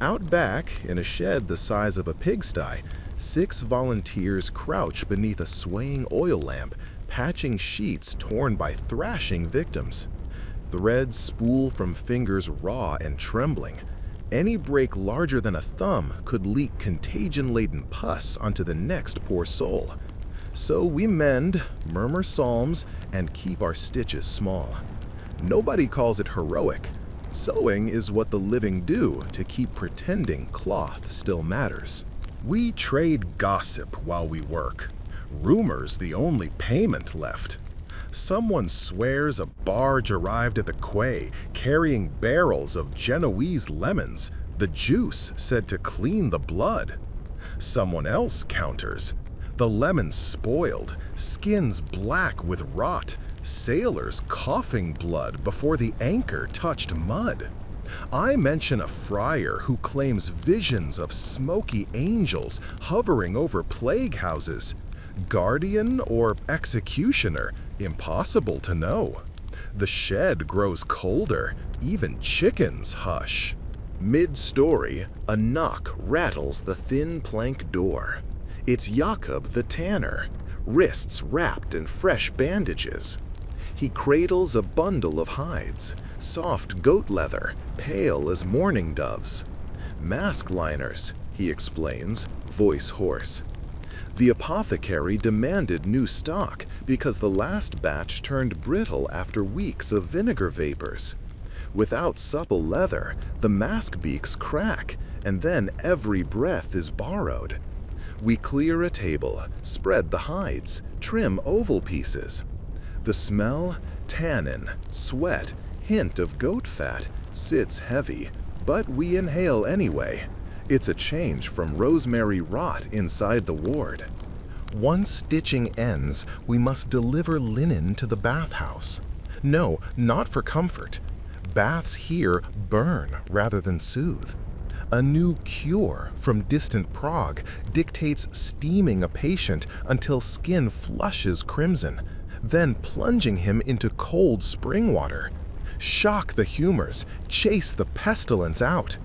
Out back, in a shed the size of a pigsty, 6 volunteers crouch beneath a swaying oil lamp, patching sheets torn by thrashing victims. Threads spool from fingers raw and trembling. Any break larger than a thumb could leak contagion-laden pus onto the next poor soul. So we mend, murmur psalms, and keep our stitches small. Nobody calls it heroic. Sewing is what the living do to keep pretending cloth still matters. We trade gossip while we work. Rumors the only payment left. Someone swears a barge arrived at the quay carrying barrels of Genoese lemons, the juice said to clean the blood. Someone else counters. The lemons spoiled, skins black with rot, sailors coughing blood before the anchor touched mud. I mention a friar who claims visions of smoky angels hovering over plague houses. Guardian or executioner, impossible to know. The shed grows colder, even chickens hush. Mid-story, a knock rattles the thin plank door. It's Jakob the tanner, wrists wrapped in fresh bandages. He cradles a bundle of hides, soft goat leather, pale as mourning doves. Mask liners, he explains, voice hoarse. The apothecary demanded new stock because the last batch turned brittle after weeks of vinegar vapors. Without supple leather, the mask beaks crack, and then every breath is borrowed. We clear a table, spread the hides, trim oval pieces. The smell, tannin, sweat, hint of goat fat, sits heavy, but we inhale anyway. It's a change from rosemary rot inside the ward. Once stitching ends, we must deliver linen to the bathhouse. No, not for comfort. Baths here burn rather than soothe. A new cure from distant Prague dictates steaming a patient until skin flushes crimson, then plunging him into cold spring water. Shock the humors, chase the pestilence out.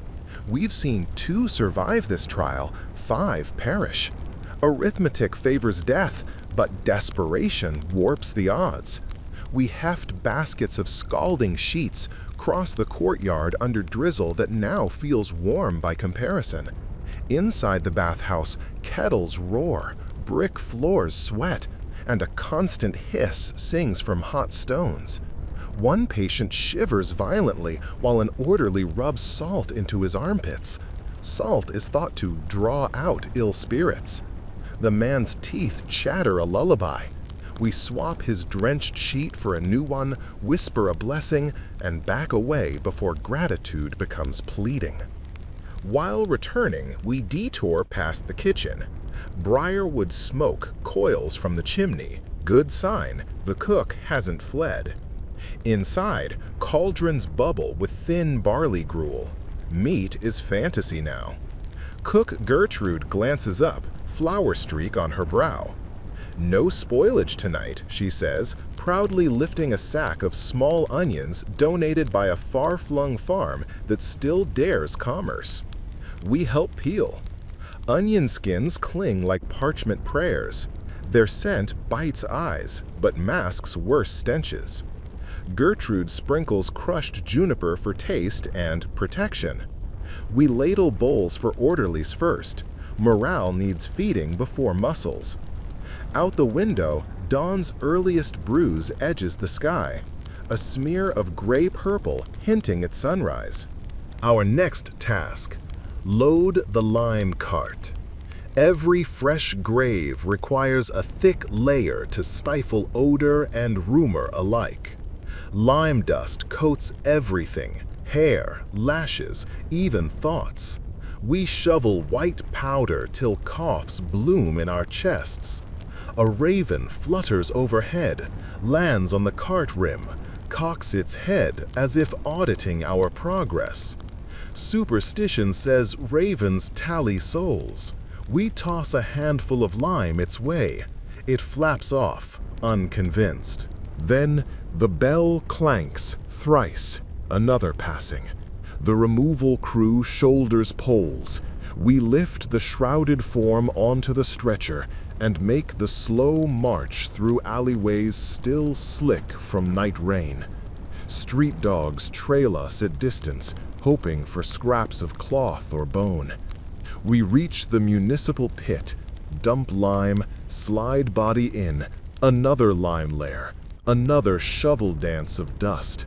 We've seen 2 survive this trial, 5 perish. Arithmetic favors death, but desperation warps the odds. We heft baskets of scalding sheets, cross the courtyard under drizzle that now feels warm by comparison. Inside the bathhouse, kettles roar, brick floors sweat, and a constant hiss sings from hot stones. One patient shivers violently while an orderly rubs salt into his armpits. Salt is thought to draw out ill spirits. The man's teeth chatter a lullaby. We swap his drenched sheet for a new one, whisper a blessing, and back away before gratitude becomes pleading. While returning, we detour past the kitchen. Briarwood smoke coils from the chimney. Good sign, the cook hasn't fled. Inside, cauldrons bubble with thin barley gruel. Meat is fantasy now. Cook Gertrude glances up, flour streak on her brow. No spoilage tonight, she says, proudly lifting a sack of small onions donated by a far-flung farm that still dares commerce. We help peel. Onion skins cling like parchment prayers. Their scent bites eyes, but masks worse stenches. Gertrude sprinkles crushed juniper for taste and protection. We ladle bowls for orderlies first. Morale needs feeding before muscles. Out the window, dawn's earliest bruise edges the sky, a smear of gray-purple hinting at sunrise. Our next task: load the lime cart. Every fresh grave requires a thick layer to stifle odor and rumor alike. Lime dust coats everything: hair, lashes, even thoughts. We shovel white powder till coughs bloom in our chests. A raven flutters overhead, lands on the cart rim, cocks its head as if auditing our progress. Superstition says ravens tally souls. We toss a handful of lime its way. It flaps off, unconvinced. Then the bell clanks thrice, another passing. The removal crew shoulders poles. We lift the shrouded form onto the stretcher and make the slow march through alleyways still slick from night rain. Street dogs trail us at distance, hoping for scraps of cloth or bone. We reach the municipal pit, dump lime, slide body in, another lime layer, another shovel dance of dust.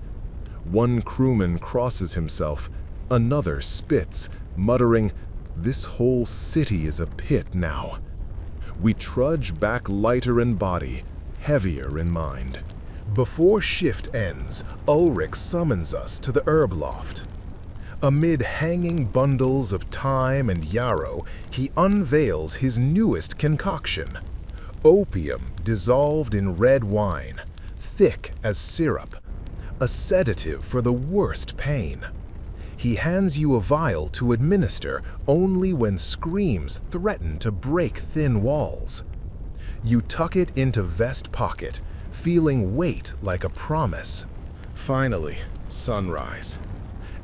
One crewman crosses himself, another spits, muttering, "This whole city is a pit now." We trudge back lighter in body, heavier in mind. Before shift ends, Ulrich summons us to the herb loft. Amid hanging bundles of thyme and yarrow, he unveils his newest concoction: opium dissolved in red wine, thick as syrup, a sedative for the worst pain. He hands you a vial to administer only when screams threaten to break thin walls. You tuck it into vest pocket, feeling weight like a promise. Finally, sunrise.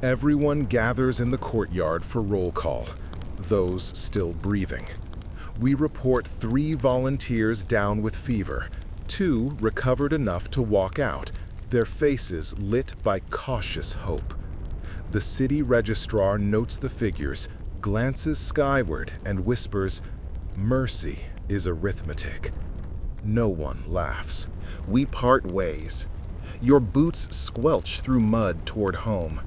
Everyone gathers in the courtyard for roll call, those still breathing. We report 3 volunteers down with fever. 2 recovered enough to walk out, their faces lit by cautious hope. The city registrar notes the figures, glances skyward, and whispers, "Mercy is arithmetic." No one laughs. We part ways. Your boots squelch through mud toward home.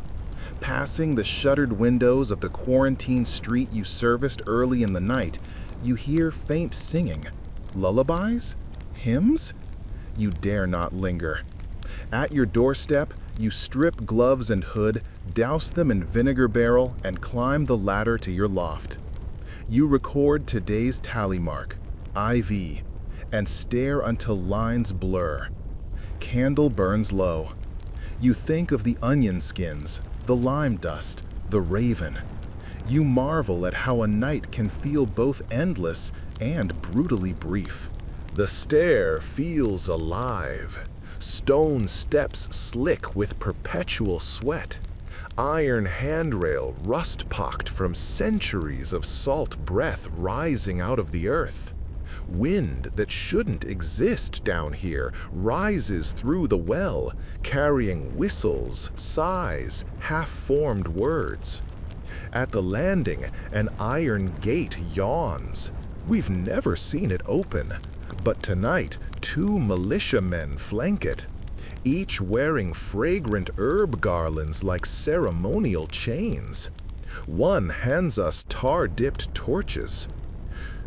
Passing the shuttered windows of the quarantine street you serviced early in the night, you hear faint singing. Lullabies? Hymns? You dare not linger. At your doorstep, you strip gloves and hood, douse them in vinegar barrel, and climb the ladder to your loft. You record today's tally mark, IV, and stare until lines blur. Candle burns low. You think of the onion skins, the lime dust, the raven. You marvel at how a night can feel both endless and brutally brief. The stair feels alive. Stone steps slick with perpetual sweat. Iron handrail rust-pocked from centuries of salt breath rising out of the earth. Wind that shouldn't exist down here rises through the well, carrying whistles, sighs, half-formed words. At the landing, an iron gate yawns. We've never seen it open, but tonight 2 militiamen flank it, each wearing fragrant herb garlands like ceremonial chains. One hands us tar-dipped torches.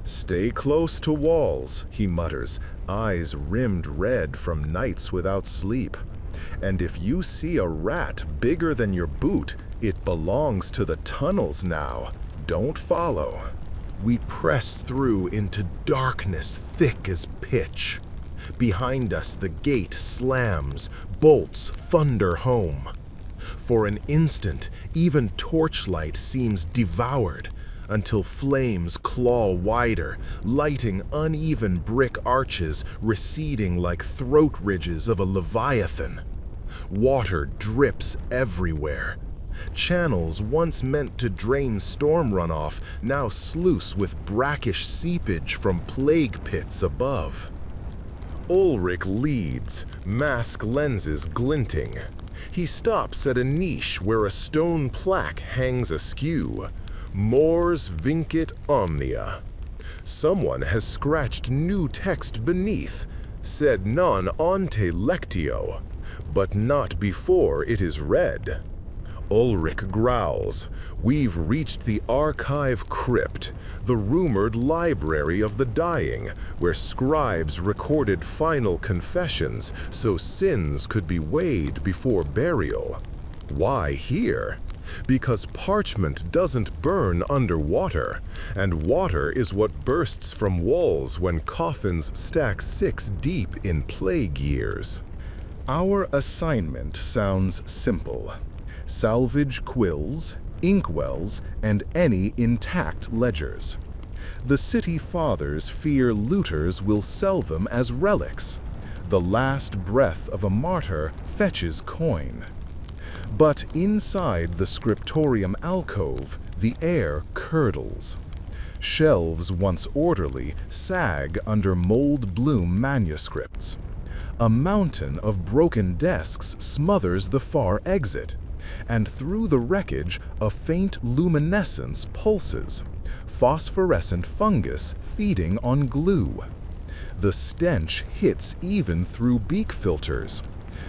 "Stay close to walls," he mutters, eyes rimmed red from nights without sleep. "And if you see a rat bigger than your boot, it belongs to the tunnels now. Don't follow." We press through into darkness thick as pitch. Behind us, the gate slams, bolts thunder home. For an instant, even torchlight seems devoured, until flames claw wider, lighting uneven brick arches receding like throat ridges of a leviathan. Water drips everywhere. Channels once meant to drain storm runoff now sluice with brackish seepage from plague pits above. Ulrich leads, mask lenses glinting. He stops at a niche where a stone plaque hangs askew. Mors vincit omnia. Someone has scratched new text beneath, sed non ante lectio, but not before it is read. Ulrich growls. We've reached the archive crypt, the rumored library of the dying, where scribes recorded final confessions so sins could be weighed before burial. Why here? Because parchment doesn't burn underwater, and water is what bursts from walls when coffins stack 6 deep in plague years. Our assignment sounds simple. Salvage quills, inkwells, and any intact ledgers. The city fathers fear looters will sell them as relics. The last breath of a martyr fetches coin. But inside the scriptorium alcove, the air curdles. Shelves once orderly sag under mold-bloom manuscripts. A mountain of broken desks smothers the far exit, and through the wreckage a faint luminescence pulses, phosphorescent fungus feeding on glue. The stench hits even through beak filters.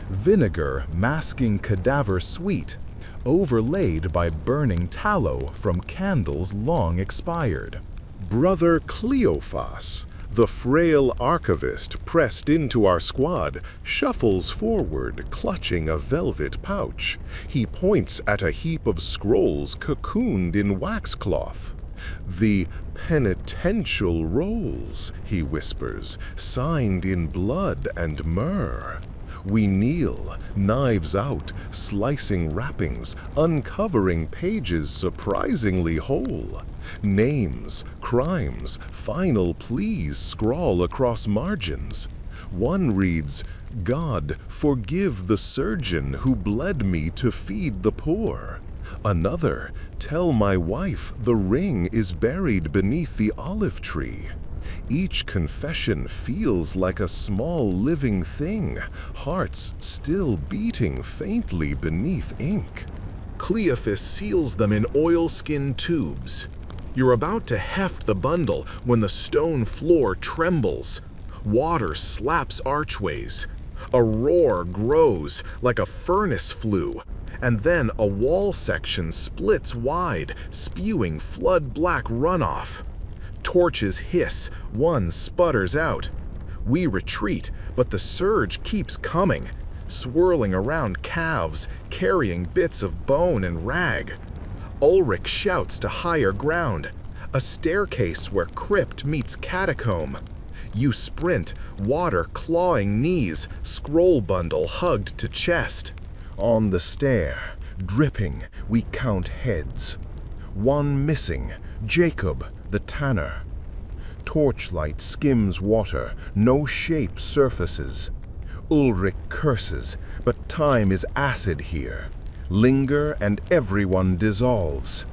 Vinegar masking cadaver sweet, overlaid by burning tallow from candles long expired. Brother Cleophas, the frail archivist pressed into our squad, shuffles forward, clutching a velvet pouch. He points at a heap of scrolls cocooned in waxcloth. "The penitential rolls," he whispers, "signed in blood and myrrh." We kneel, knives out, slicing wrappings, uncovering pages surprisingly whole. Names, crimes, final pleas scrawl across margins. One reads, "God, forgive the surgeon who bled me to feed the poor." Another, tell my wife the ring is buried beneath the olive tree. Each confession feels like a small living thing, hearts still beating faintly beneath ink. Cleophas seals them in oilskin tubes. You're about to heft the bundle when the stone floor trembles. Water slaps archways. A roar grows like a furnace flue, and then a wall section splits wide, spewing flood-black runoff. Torches hiss, one sputters out. We retreat, but the surge keeps coming, swirling around calves, carrying bits of bone and rag. Ulrich shouts to higher ground, a staircase where crypt meets catacomb. You sprint, water clawing knees, scroll bundle hugged to chest. On the stair, dripping, we count heads. One missing, Jacob, the tanner. Torchlight skims water, no shape surfaces. Ulrich curses, but time is acid here. Linger and everyone dissolves.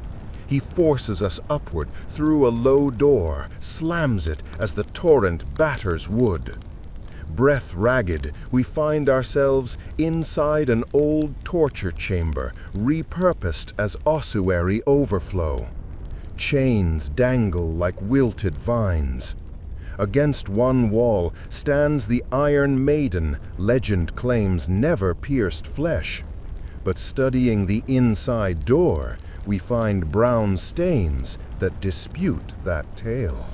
He forces us upward through a low door, slams it as the torrent batters wood. Breath ragged, we find ourselves inside an old torture chamber, repurposed as ossuary overflow. Chains dangle like wilted vines. Against one wall stands the Iron Maiden, legend claims never pierced flesh. But studying the inside door, we find brown stains that dispute that tale.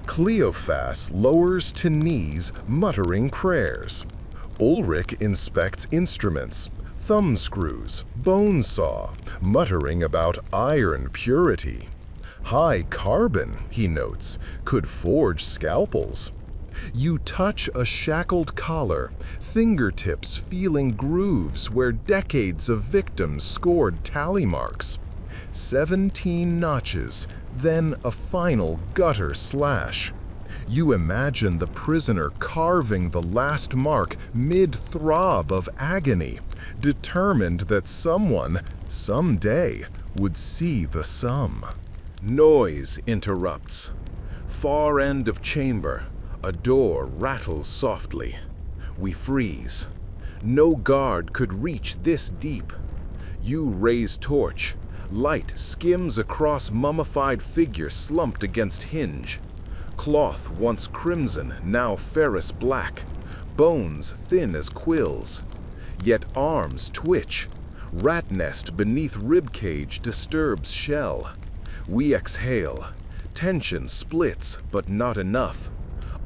Cleophas lowers to knees, muttering prayers. Ulrich inspects instruments, thumb screws, bone saw, muttering about iron purity. High carbon, he notes, could forge scalpels. You touch a shackled collar, fingertips feeling grooves where decades of victims scored tally marks. 17 notches, then a final gutter slash. You imagine the prisoner carving the last mark mid-throb of agony, determined that someone, someday, would see the sum. Noise interrupts. Far end of chamber, a door rattles softly. We freeze. No guard could reach this deep. You raise torch. Light skims across mummified figure slumped against hinge. Cloth once crimson, now ferrous black. Bones thin as quills. Yet arms twitch. Rat nest beneath ribcage disturbs shell. We exhale. Tension splits, but not enough.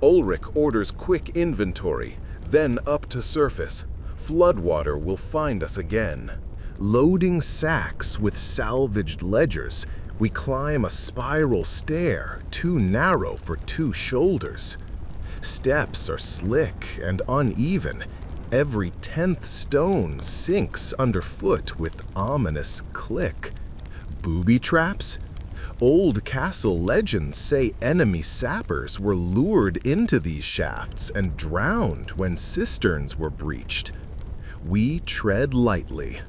Ulrich orders quick inventory, then up to surface. Floodwater will find us again. Loading sacks with salvaged ledgers, we climb a spiral stair too narrow for two shoulders. Steps are slick and uneven. Every 10th stone sinks underfoot with ominous click. Booby traps? Old castle legends say enemy sappers were lured into these shafts and drowned when cisterns were breached. We tread lightly.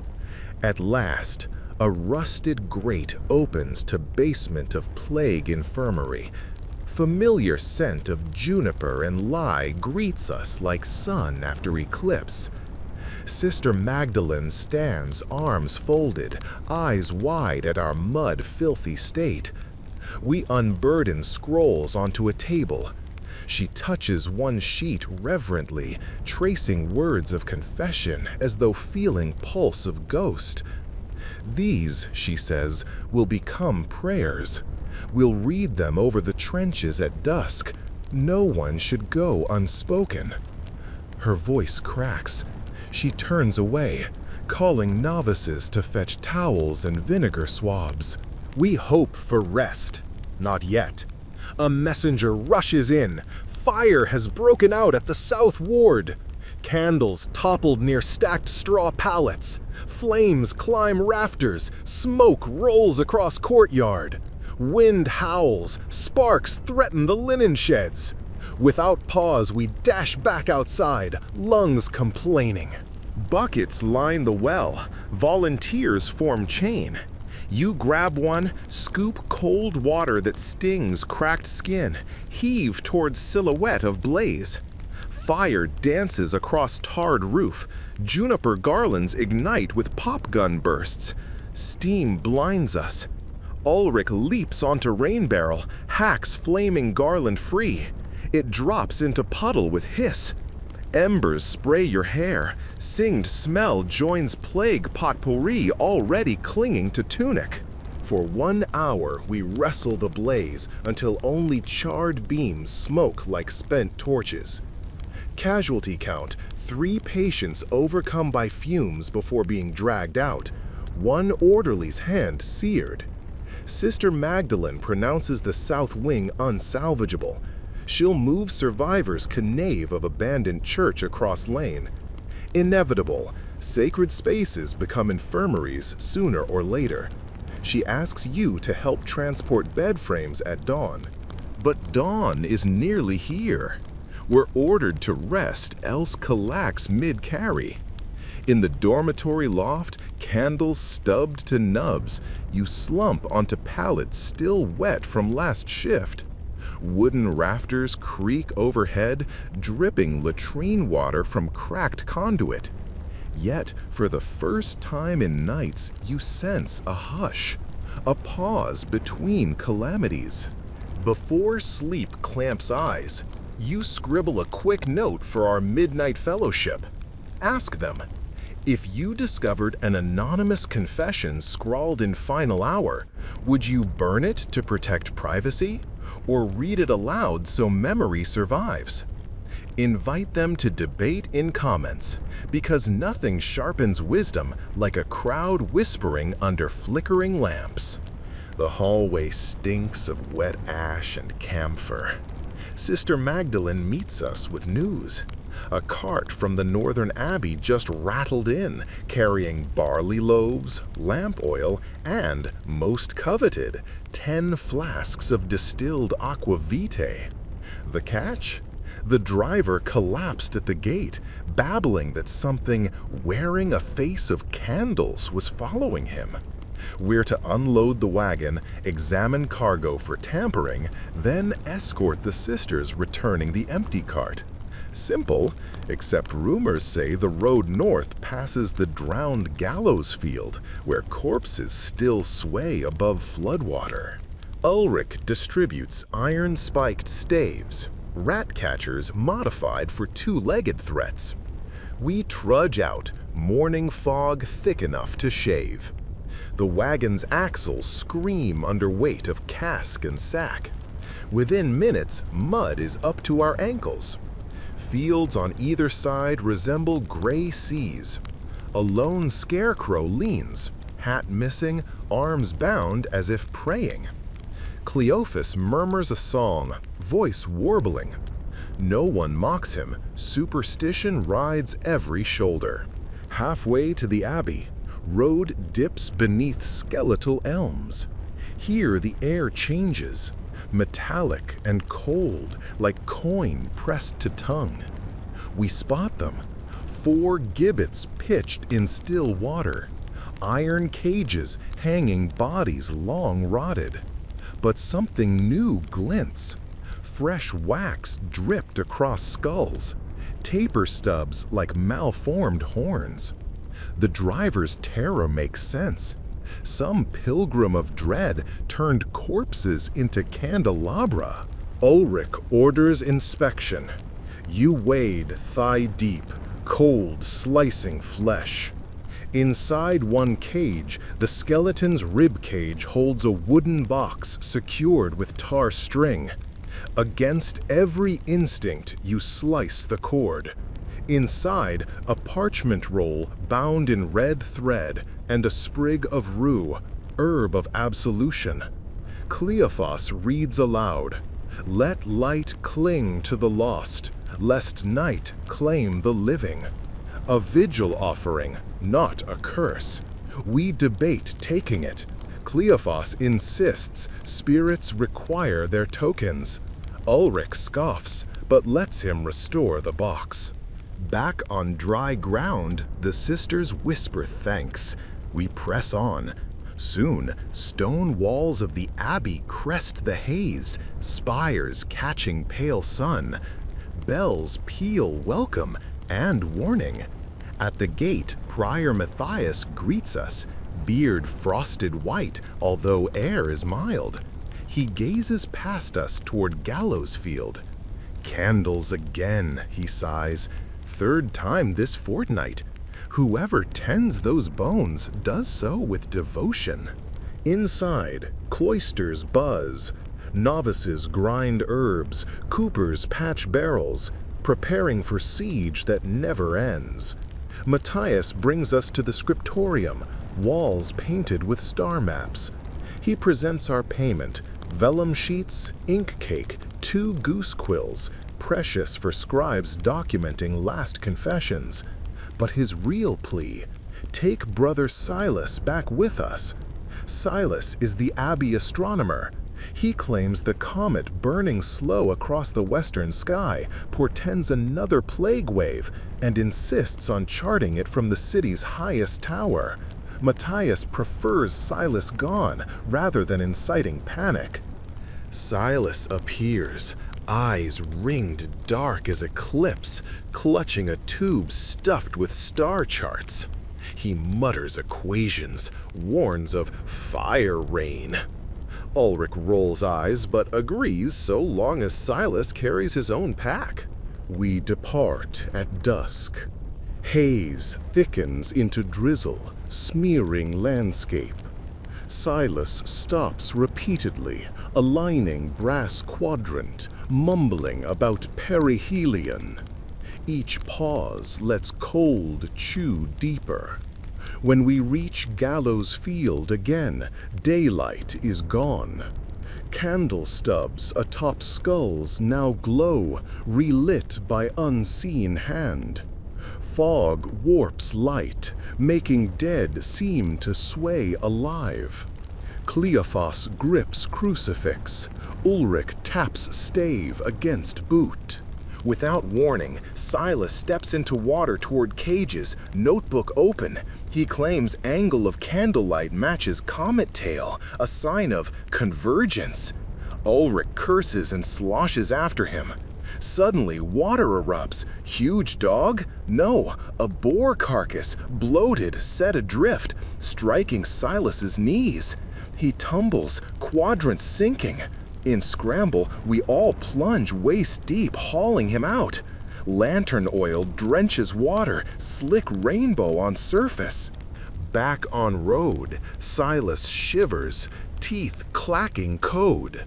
At last, a rusted grate opens to basement of plague infirmary. Familiar scent of juniper and lye greets us like sun after eclipse. Sister Magdalene stands, arms folded, eyes wide at our mud-filthy state. We unburden scrolls onto a table. She touches one sheet reverently, tracing words of confession as though feeling pulse of ghost. These, she says, will become prayers. We'll read them over the trenches at dusk. No one should go unspoken. Her voice cracks. She turns away, calling novices to fetch towels and vinegar swabs. We hope for rest. Not yet. A messenger rushes in. Fire has broken out at the south ward. Candles toppled near stacked straw pallets. Flames climb rafters. Smoke rolls across courtyard. Wind howls. Sparks threaten the linen sheds. Without pause, we dash back outside, lungs complaining. Buckets line the well. Volunteers form chain. You grab one, scoop cold water that stings cracked skin, heave towards silhouette of blaze. Fire dances across tarred roof. Juniper garlands ignite with pop gun bursts. Steam blinds us. Ulrich leaps onto rain barrel, hacks flaming garland free. It drops into puddle with hiss. Embers spray your hair. Singed smell joins plague potpourri already clinging to tunic. For 1 hour we wrestle the blaze until only charred beams smoke like spent torches. Casualty count: 3 patients overcome by fumes before being dragged out. 1 orderly's hand seared. Sister Magdalene pronounces the south wing unsalvageable. She'll move survivors to nave of abandoned church across lane. Inevitable, sacred spaces become infirmaries sooner or later. She asks you to help transport bed frames at dawn. But dawn is nearly here. We're ordered to rest, else collapse mid-carry. In the dormitory loft, candles stubbed to nubs, you slump onto pallets still wet from last shift. Wooden rafters creak overhead, dripping latrine water from cracked conduit. Yet, for the first time in nights, you sense a hush, a pause between calamities. Before sleep clamps eyes, you scribble a quick note for our midnight fellowship. Ask them, if you discovered an anonymous confession scrawled in final hour, would you burn it to protect privacy, or read it aloud so memory survives? Invite them to debate in comments, because nothing sharpens wisdom like a crowd whispering under flickering lamps. The hallway stinks of wet ash and camphor. Sister Magdalene meets us with news. A cart from the northern abbey just rattled in, carrying barley loaves, lamp oil, and, most coveted, 10 flasks of distilled aqua vitae. The catch? The driver collapsed at the gate, babbling that something wearing a face of candles was following him. We're to unload the wagon, examine cargo for tampering, then escort the sisters returning the empty cart. Simple, except rumors say the road north passes the drowned gallows field, where corpses still sway above floodwater. Ulrich distributes iron-spiked staves, rat catchers modified for 2-legged threats. We trudge out, morning fog thick enough to shave. The wagon's axles scream under weight of cask and sack. Within minutes, mud is up to our ankles. Fields on either side resemble gray seas. A lone scarecrow leans, hat missing, arms bound as if praying. Cleophas murmurs a song, voice warbling. No one mocks him, superstition rides every shoulder. Halfway to the abbey, road dips beneath skeletal elms. Here the air changes, metallic and cold, like coin pressed to tongue. We spot them, 4 gibbets pitched in still water, iron cages hanging bodies long rotted. But something new glints. Fresh wax dripped across skulls, taper stubs like malformed horns. The driver's terror makes sense. Some pilgrim of dread turned corpses into candelabra. Ulrich orders inspection. You wade thigh deep, cold, slicing flesh. Inside one cage, the skeleton's rib cage holds a wooden box secured with tar string. Against every instinct, you slice the cord. Inside, a parchment roll bound in red thread and a sprig of rue, herb of absolution. Cleophas reads aloud, "Let light cling to the lost, lest night claim the living." A vigil offering, not a curse. We debate taking it. Cleophas insists spirits require their tokens. Ulrich scoffs, but lets him restore the box. Back on dry ground, the sisters whisper thanks. We press on. Soon, stone walls of the abbey crest the haze, spires catching pale sun. Bells peal welcome and warning. At the gate, Prior Matthias greets us, beard frosted white, although air is mild. He gazes past us toward Gallows Field. Candles again, he sighs. Third time this fortnight. Whoever tends those bones does so with devotion. Inside, cloisters buzz. Novices grind herbs, coopers patch barrels, preparing for siege that never ends. Matthias brings us to the scriptorium, walls painted with star maps. He presents our payment, vellum sheets, ink cake, 2 goose quills, precious for scribes documenting last confessions. But his real plea, take brother Silas back with us. Silas is the abbey astronomer. He claims the comet burning slow across the western sky portends another plague wave and insists on charting it from the city's highest tower. Matthias prefers Silas gone rather than inciting panic. Silas appears, eyes ringed dark as eclipse, clutching a tube stuffed with star charts. He mutters equations, warns of fire rain. Ulrich rolls eyes but agrees so long as Silas carries his own pack. We depart at dusk. Haze thickens into drizzle, smearing landscape. Silas stops repeatedly, aligning brass quadrant, mumbling about perihelion. Each pause lets cold chew deeper. When we reach Gallows Field again, daylight is gone. Candle stubs atop skulls now glow, relit by unseen hand. Fog warps light, making dead seem to sway alive. Cleophas grips crucifix. Ulrich taps stave against boot. Without warning, Silas steps into water toward cages, notebook open. He claims angle of candlelight matches comet tail, a sign of convergence. Ulrich curses and sloshes after him. Suddenly, water erupts. Huge dog? No, a boar carcass, bloated, set adrift, striking Silas's knees. He tumbles, quadrant sinking. In scramble, we all plunge waist deep, hauling him out. Lantern oil drenches water, slick rainbow on surface. Back on road, Silas shivers, teeth clacking code.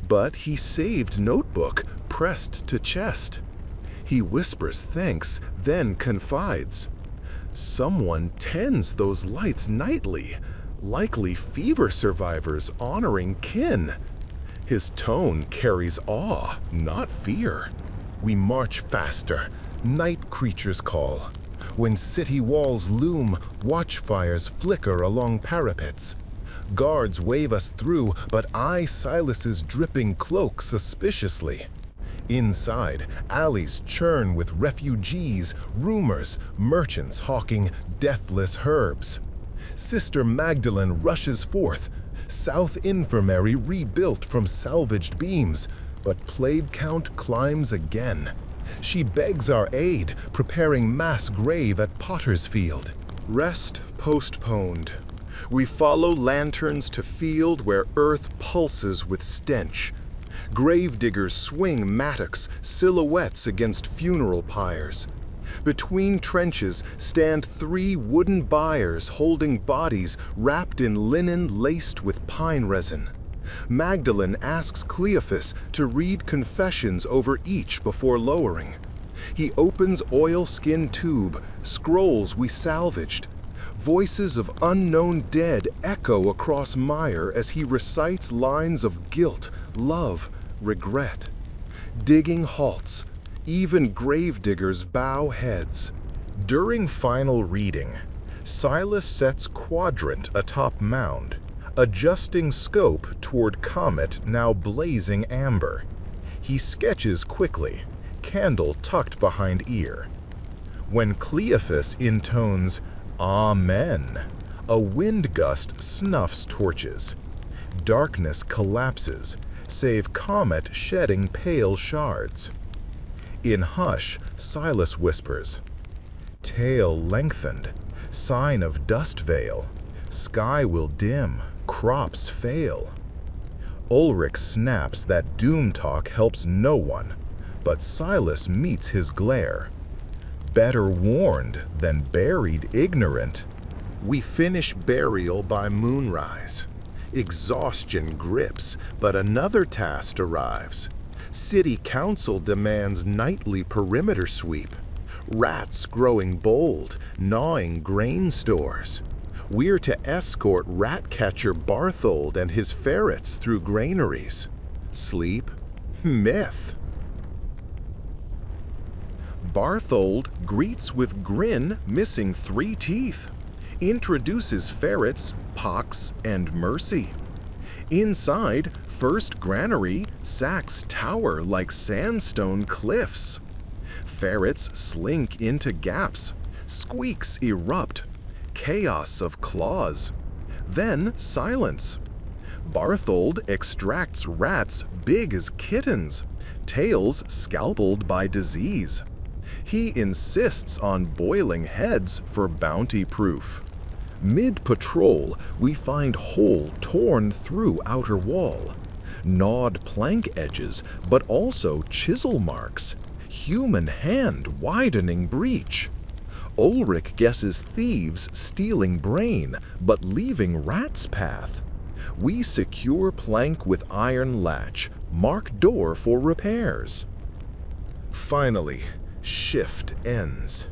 But he saved notebook, pressed to chest. He whispers thanks, then confides. Someone tends those lights nightly, likely fever survivors honoring kin. His tone carries awe, not fear. We march faster, night creatures call. When city walls loom, watchfires flicker along parapets. Guards wave us through, but eye Silas's dripping cloak suspiciously. Inside, alleys churn with refugees, rumors, merchants hawking deathless herbs. Sister Magdalene rushes forth, South Infirmary rebuilt from salvaged beams, but plague count climbs again. She begs our aid, preparing mass grave at Potter's Field. Rest postponed. We follow lanterns to field where earth pulses with stench. Gravediggers swing mattocks, silhouettes against funeral pyres. Between trenches stand 3 wooden biers holding bodies wrapped in linen laced with pine resin. Magdalene asks Cleophas to read confessions over each before lowering. He opens oilskin tube, scrolls we salvaged. Voices of unknown dead echo across mire as he recites lines of guilt, love, regret. Digging halts. Even gravediggers bow heads. During final reading, Silas sets quadrant atop mound, adjusting scope toward comet now blazing amber. He sketches quickly, candle tucked behind ear. When Cleophas intones, "Amen," A wind gust snuffs torches. Darkness collapses, save Comet shedding pale shards. In hush, Silas whispers, "Tail lengthened, sign of dust veil. Sky will dim, crops fail." Ulrich snaps that doom talk helps no one, but Silas meets his glare. Better warned than buried ignorant. We finish burial by moonrise. Exhaustion grips, but another task arrives. City Council demands nightly perimeter sweep. Rats growing bold, gnawing grain stores. We're to escort rat catcher Barthold and his ferrets through granaries. Sleep? Myth. Barthold greets with grin, missing 3 teeth. Introduces ferrets, Pox, and Mercy. Inside, first granary, sacks tower like sandstone cliffs. Ferrets slink into gaps, squeaks erupt, chaos of claws. Then silence. Barthold extracts rats big as kittens, tails scalpeled by disease. He insists on boiling heads for bounty proof. Mid-patrol, we find hole torn through outer wall. Gnawed plank edges, but also chisel marks. Human hand widening breach. Ulrich guesses thieves stealing brain, but leaving rat's path. We secure plank with iron latch, mark door for repairs. Finally, shift ends.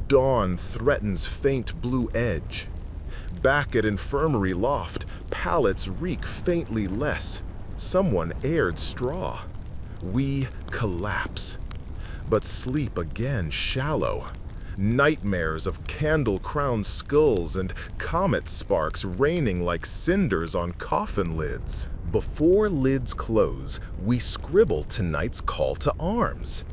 Dawn threatens faint blue edge. Back at infirmary loft, pallets reek faintly less. Someone aired straw. We collapse. But sleep again shallow. Nightmares of candle-crowned skulls and comet sparks raining like cinders on coffin lids. Before lids close, we scribble tonight's call to arms.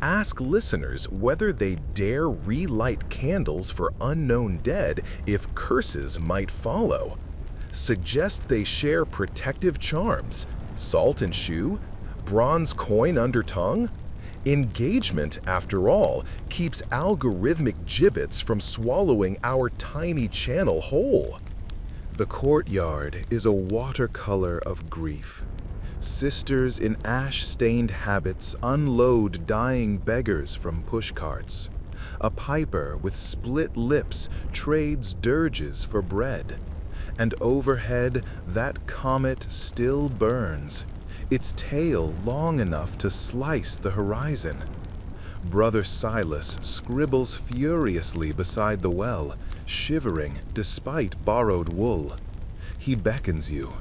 Ask listeners whether they dare relight candles for unknown dead if curses might follow. Suggest they share protective charms, salt and shoe, bronze coin under tongue. Engagement, after all, keeps algorithmic gibbets from swallowing our tiny channel whole. The courtyard is a watercolor of grief. Sisters in ash-stained habits unload dying beggars from pushcarts. A piper with split lips trades dirges for bread. And overhead, that comet still burns, its tail long enough to slice the horizon. Brother Silas scribbles furiously beside the well, shivering despite borrowed wool. He beckons you.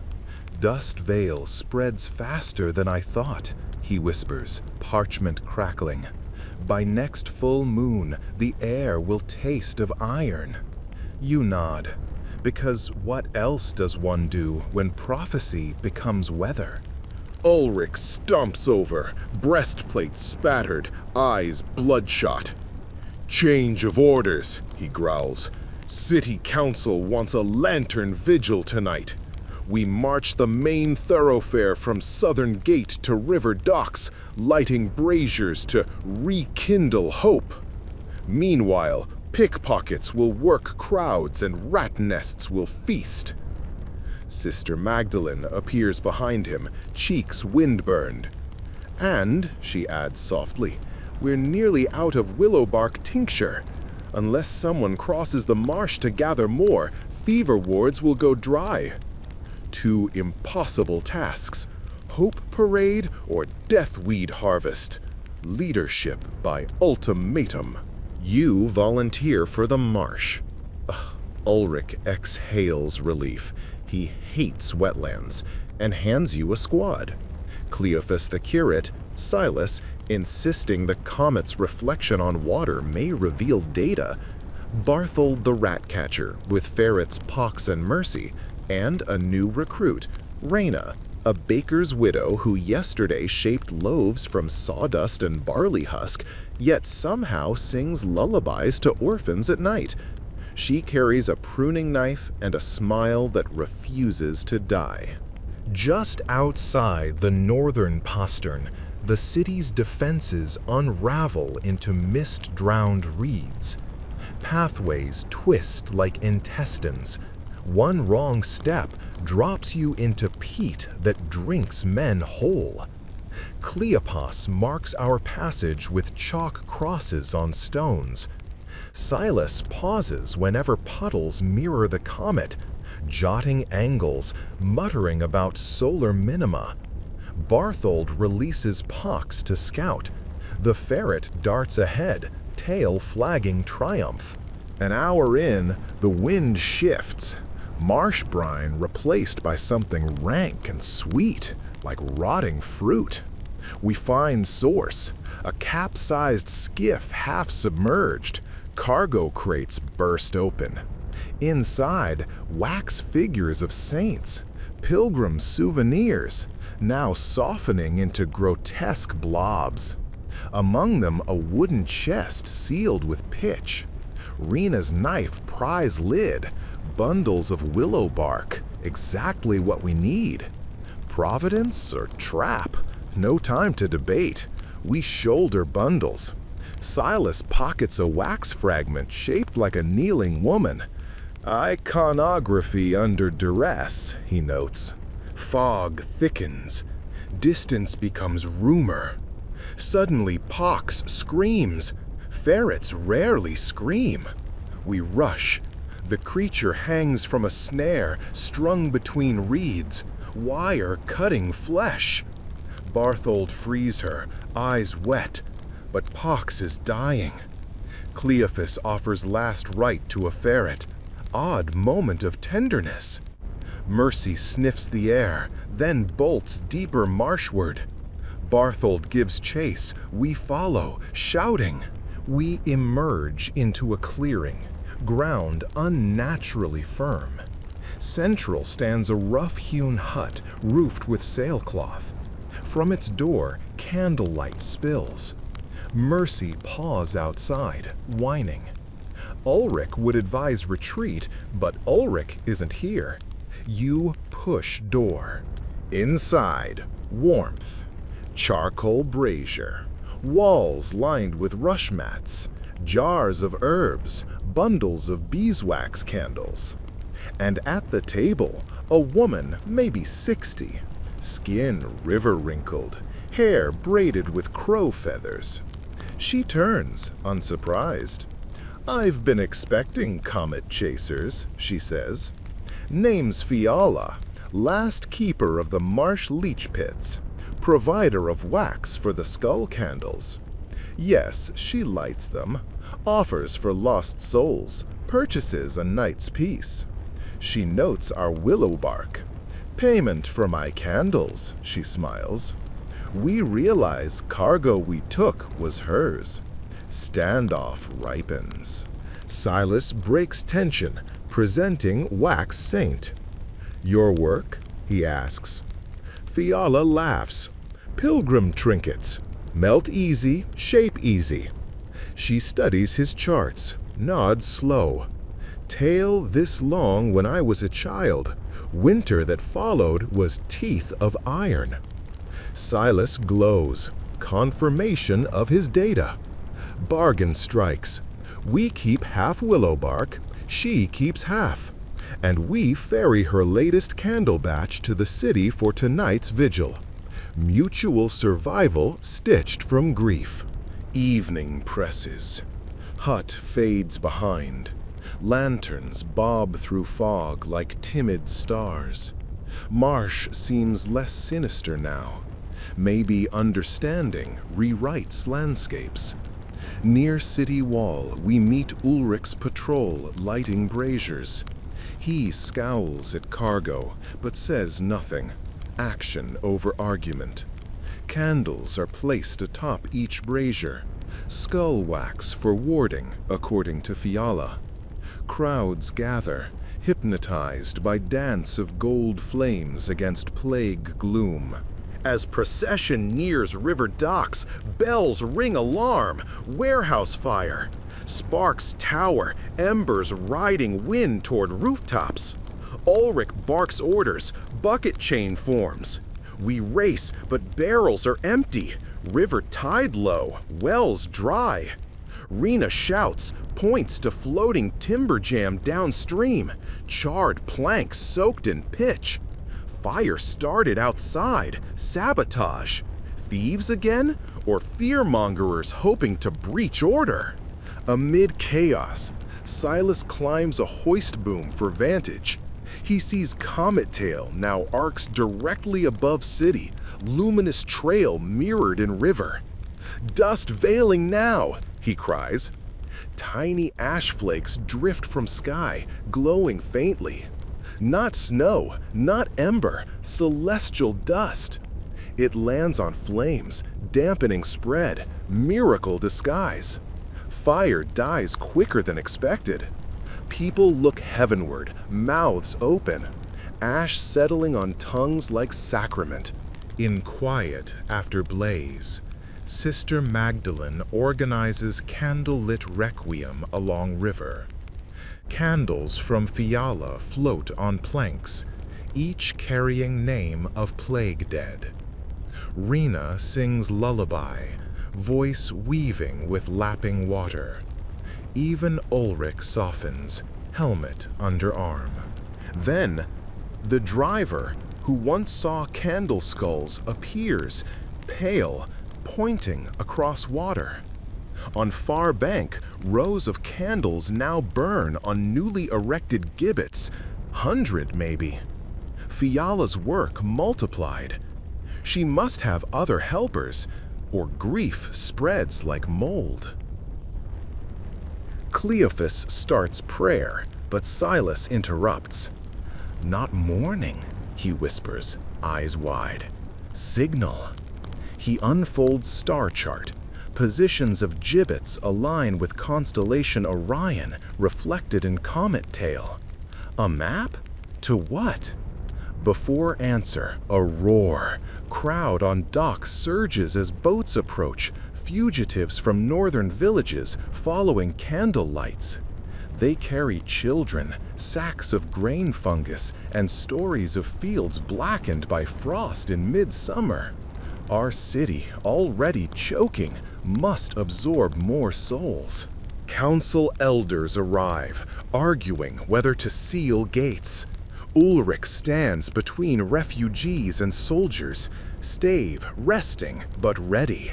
"Dust veil spreads faster than I thought," he whispers, parchment crackling. "By next full moon, the air will taste of iron." You nod, because what else does one do when prophecy becomes weather? Ulrich stomps over, breastplate spattered, eyes bloodshot. "Change of orders," he growls. "City Council wants a lantern vigil tonight. We march the main thoroughfare from Southern Gate to River Docks, lighting braziers to rekindle hope. Meanwhile, pickpockets will work crowds and rat nests will feast." Sister Magdalene appears behind him, cheeks wind-burned. "And," she adds softly, "we're nearly out of willow bark tincture. Unless someone crosses the marsh to gather more, fever wards will go dry. 2 impossible tasks, hope parade or deathweed harvest. Leadership by ultimatum. You volunteer for the marsh." Ulrich exhales relief. He hates wetlands and hands you a squad. Cleophas the curate, Silas, insisting the comet's reflection on water may reveal data, Barthold the rat catcher with ferrets Pox and Mercy, and a new recruit, Raina, a baker's widow who yesterday shaped loaves from sawdust and barley husk, yet somehow sings lullabies to orphans at night. She carries a pruning knife and a smile that refuses to die. Just outside the northern postern, the city's defenses unravel into mist-drowned reeds. Pathways twist like intestines. One wrong step drops you into peat that drinks men whole. Cleopas marks our passage with chalk crosses on stones. Silas pauses whenever puddles mirror the comet, jotting angles, muttering about solar minima. Barthold releases Pox to scout. The ferret darts ahead, tail flagging triumph. An hour in, the wind shifts. Marsh brine replaced by something rank and sweet, like rotting fruit. We find source, a capsized skiff half submerged. Cargo crates burst open. Inside, wax figures of saints, pilgrim souvenirs, now softening into grotesque blobs. Among them, a wooden chest sealed with pitch. Rena's knife prize lid, bundles of willow bark, exactly what we need. Providence or trap? No time to debate. We shoulder bundles. Silas pockets a wax fragment shaped like a kneeling woman. Iconography under duress, he notes. Fog thickens. Distance becomes rumor. Suddenly Pox screams. Ferrets rarely scream. We rush. The creature hangs from a snare strung between reeds, wire cutting flesh. Barthold frees her, eyes wet, but Pox is dying. Cleophas offers last rite to a ferret. Odd moment of tenderness. Mercy sniffs the air, then bolts deeper marshward. Barthold gives chase. We follow, shouting. We emerge into a clearing, ground unnaturally firm. Central stands a rough-hewn hut roofed with sailcloth. From its door, candlelight spills. Mercy paws outside, whining. Ulrich would advise retreat, but Ulrich isn't here. You push door. Inside, warmth. Charcoal brazier. Walls lined with rush mats. Jars of herbs, bundles of beeswax candles. And at the table, a woman, maybe 60. Skin river-wrinkled, hair braided with crow feathers. She turns, unsurprised. "I've been expecting comet chasers," she says. Name's Fiala, last keeper of the marsh leech pits, provider of wax for the skull candles. Yes, she lights them, offers for lost souls, purchases a night's peace. She notes our willow bark. "Payment for my candles," she smiles. We realize cargo we took was hers. Standoff ripens. Silas breaks tension, presenting Wax Saint. "Your work?" he asks. Fiala laughs. "Pilgrim trinkets. Melt easy, shape easy." She studies his charts, nods slow. "Tail this long when I was a child. Winter that followed was teeth of iron." Silas glows, confirmation of his data. Bargain strikes. We keep half willow bark, she keeps half. And we ferry her latest candle batch to the city for tonight's vigil. Mutual survival stitched from grief. Evening presses. Hut fades behind. Lanterns bob through fog like timid stars. Marsh seems less sinister now. Maybe understanding rewrites landscapes. Near city wall, we meet Ulrich's patrol lighting braziers. He scowls at cargo, but says nothing. Action over argument. Candles are placed atop each brazier. Skull wax for warding, according to Fiala. Crowds gather, hypnotized by dance of gold flames against plague gloom. As procession nears river docks, bells ring alarm, warehouse fire. Sparks tower, embers riding wind toward rooftops. Ulrich barks orders, bucket chain forms. We race, but barrels are empty. River tide low, wells dry. Rena shouts, points to floating timber jam downstream, charred planks soaked in pitch. Fire started outside, sabotage. Thieves again? Or fearmongers hoping to breach order? Amid chaos, Silas climbs a hoist boom for vantage. He sees Comet Tail now arcs directly above city, luminous trail mirrored in river. "Dust veiling now," he cries. Tiny ash flakes drift from sky, glowing faintly. Not snow, not ember, celestial dust. It lands on flames, dampening spread, miracle disguise. Fire dies quicker than expected. People look heavenward, mouths open, ash settling on tongues like sacrament. In quiet after blaze, Sister Magdalene organizes candlelit requiem along river. Candles from Fiala float on planks, each carrying name of plague dead. Rena sings lullaby, voice weaving with lapping water. Even Ulrich softens, helmet under arm. Then, the driver, who once saw candle skulls, appears, pale, pointing across water. On far bank, rows of candles now burn on newly erected gibbets, 100 maybe. Fiala's work multiplied. She must have other helpers, or grief spreads like mold. Cleophas starts prayer, but Silas interrupts. "Not mourning," he whispers, eyes wide. "Signal." He unfolds star chart. Positions of gibbets align with constellation Orion reflected in Comet Tail. A map? To what? Before answer, a roar. Crowd on dock surges as boats approach, fugitives from northern villages following candle lights. They carry children, sacks of grain fungus, and stories of fields blackened by frost in midsummer. Our city, already choking, must absorb more souls. Council elders arrive, arguing whether to seal gates. Ulrich stands between refugees and soldiers, stave resting but ready.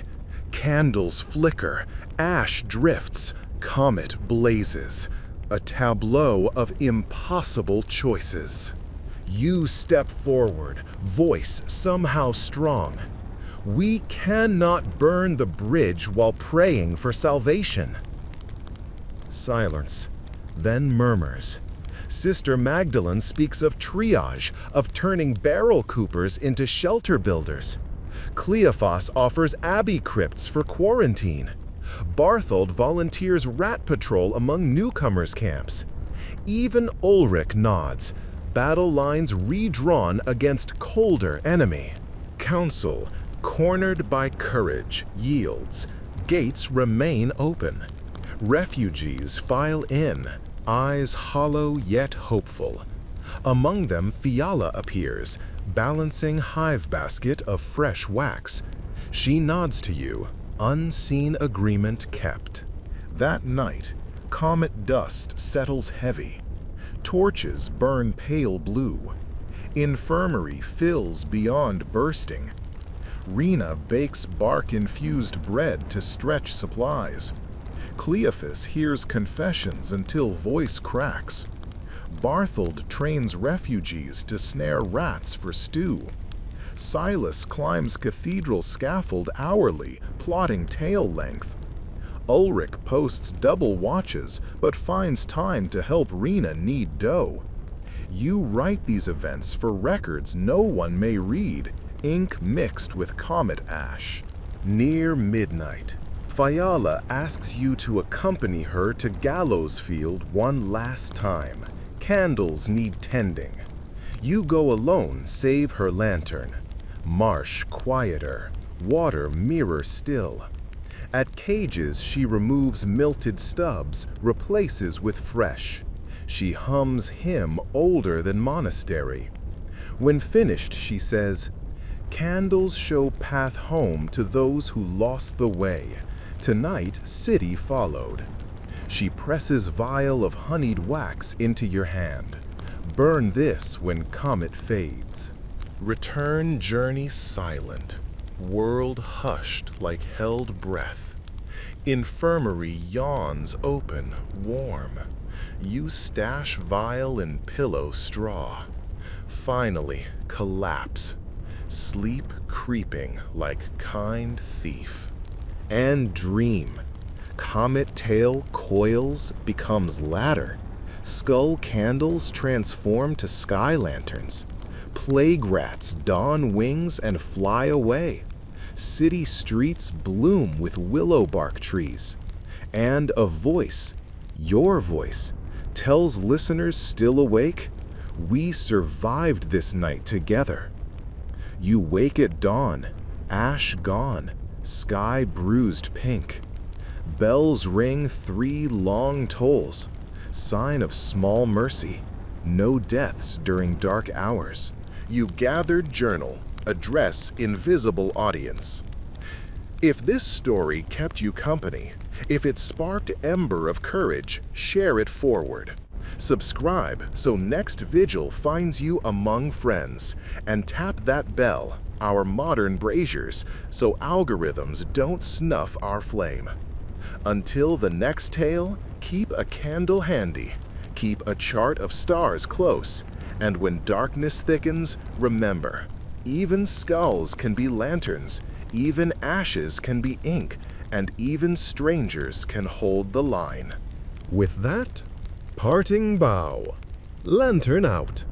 Candles flicker, ash drifts, comet blazes. A tableau of impossible choices. You step forward, voice somehow strong. We cannot burn the bridge while praying for salvation. Silence, then murmurs. Sister Magdalene speaks of triage, of turning barrel coopers into shelter builders. Cleophas offers abbey crypts for quarantine. Barthold volunteers rat patrol among newcomers' camps. Even Ulrich nods, battle lines redrawn against colder enemy. Council, cornered by courage, yields. Gates remain open. Refugees file in, eyes hollow yet hopeful. Among them Fiala appears, balancing hive basket of fresh wax. She nods to you, unseen agreement kept. That night, comet dust settles heavy. Torches burn pale blue. Infirmary fills beyond bursting. Rena bakes bark-infused bread to stretch supplies. Cleophas hears confessions until voice cracks. Barthold trains refugees to snare rats for stew. Silas climbs cathedral scaffold hourly, plotting tail length. Ulrich posts double watches, but finds time to help Rena knead dough. You write these events for records no one may read, ink mixed with comet ash. Near midnight, Fiala asks you to accompany her to Gallows Field one last time. Candles need tending. You go alone, save her lantern. Marsh quieter, water mirror still. At cages she removes milted stubs, replaces with fresh. She hums hymn older than monastery. When finished she says, "Candles show path home to those who lost the way. Tonight city followed." She presses vial of honeyed wax into your hand. Burn this when comet fades. Return journey silent, world hushed like held breath. Infirmary yawns open, warm. You stash vial in pillow straw. Finally, collapse. Sleep creeping like kind thief. And dream. Comet tail coils, becomes ladder. Skull candles transform to sky lanterns. Plague rats don wings and fly away. City streets bloom with willow bark trees. And a voice, your voice, tells listeners still awake, we survived this night together. You wake at dawn, ash gone, sky bruised pink. Bells ring 3 long tolls, sign of small mercy, no deaths during dark hours. You gathered journal, address invisible audience. If this story kept you company, if it sparked ember of courage, share it forward. Subscribe so next vigil finds you among friends, and tap that bell, our modern braziers, so algorithms don't snuff our flame. Until the next tale, keep a candle handy, keep a chart of stars close, and when darkness thickens, remember, even skulls can be lanterns, even ashes can be ink, and even strangers can hold the line. With that, parting bow. Lantern out.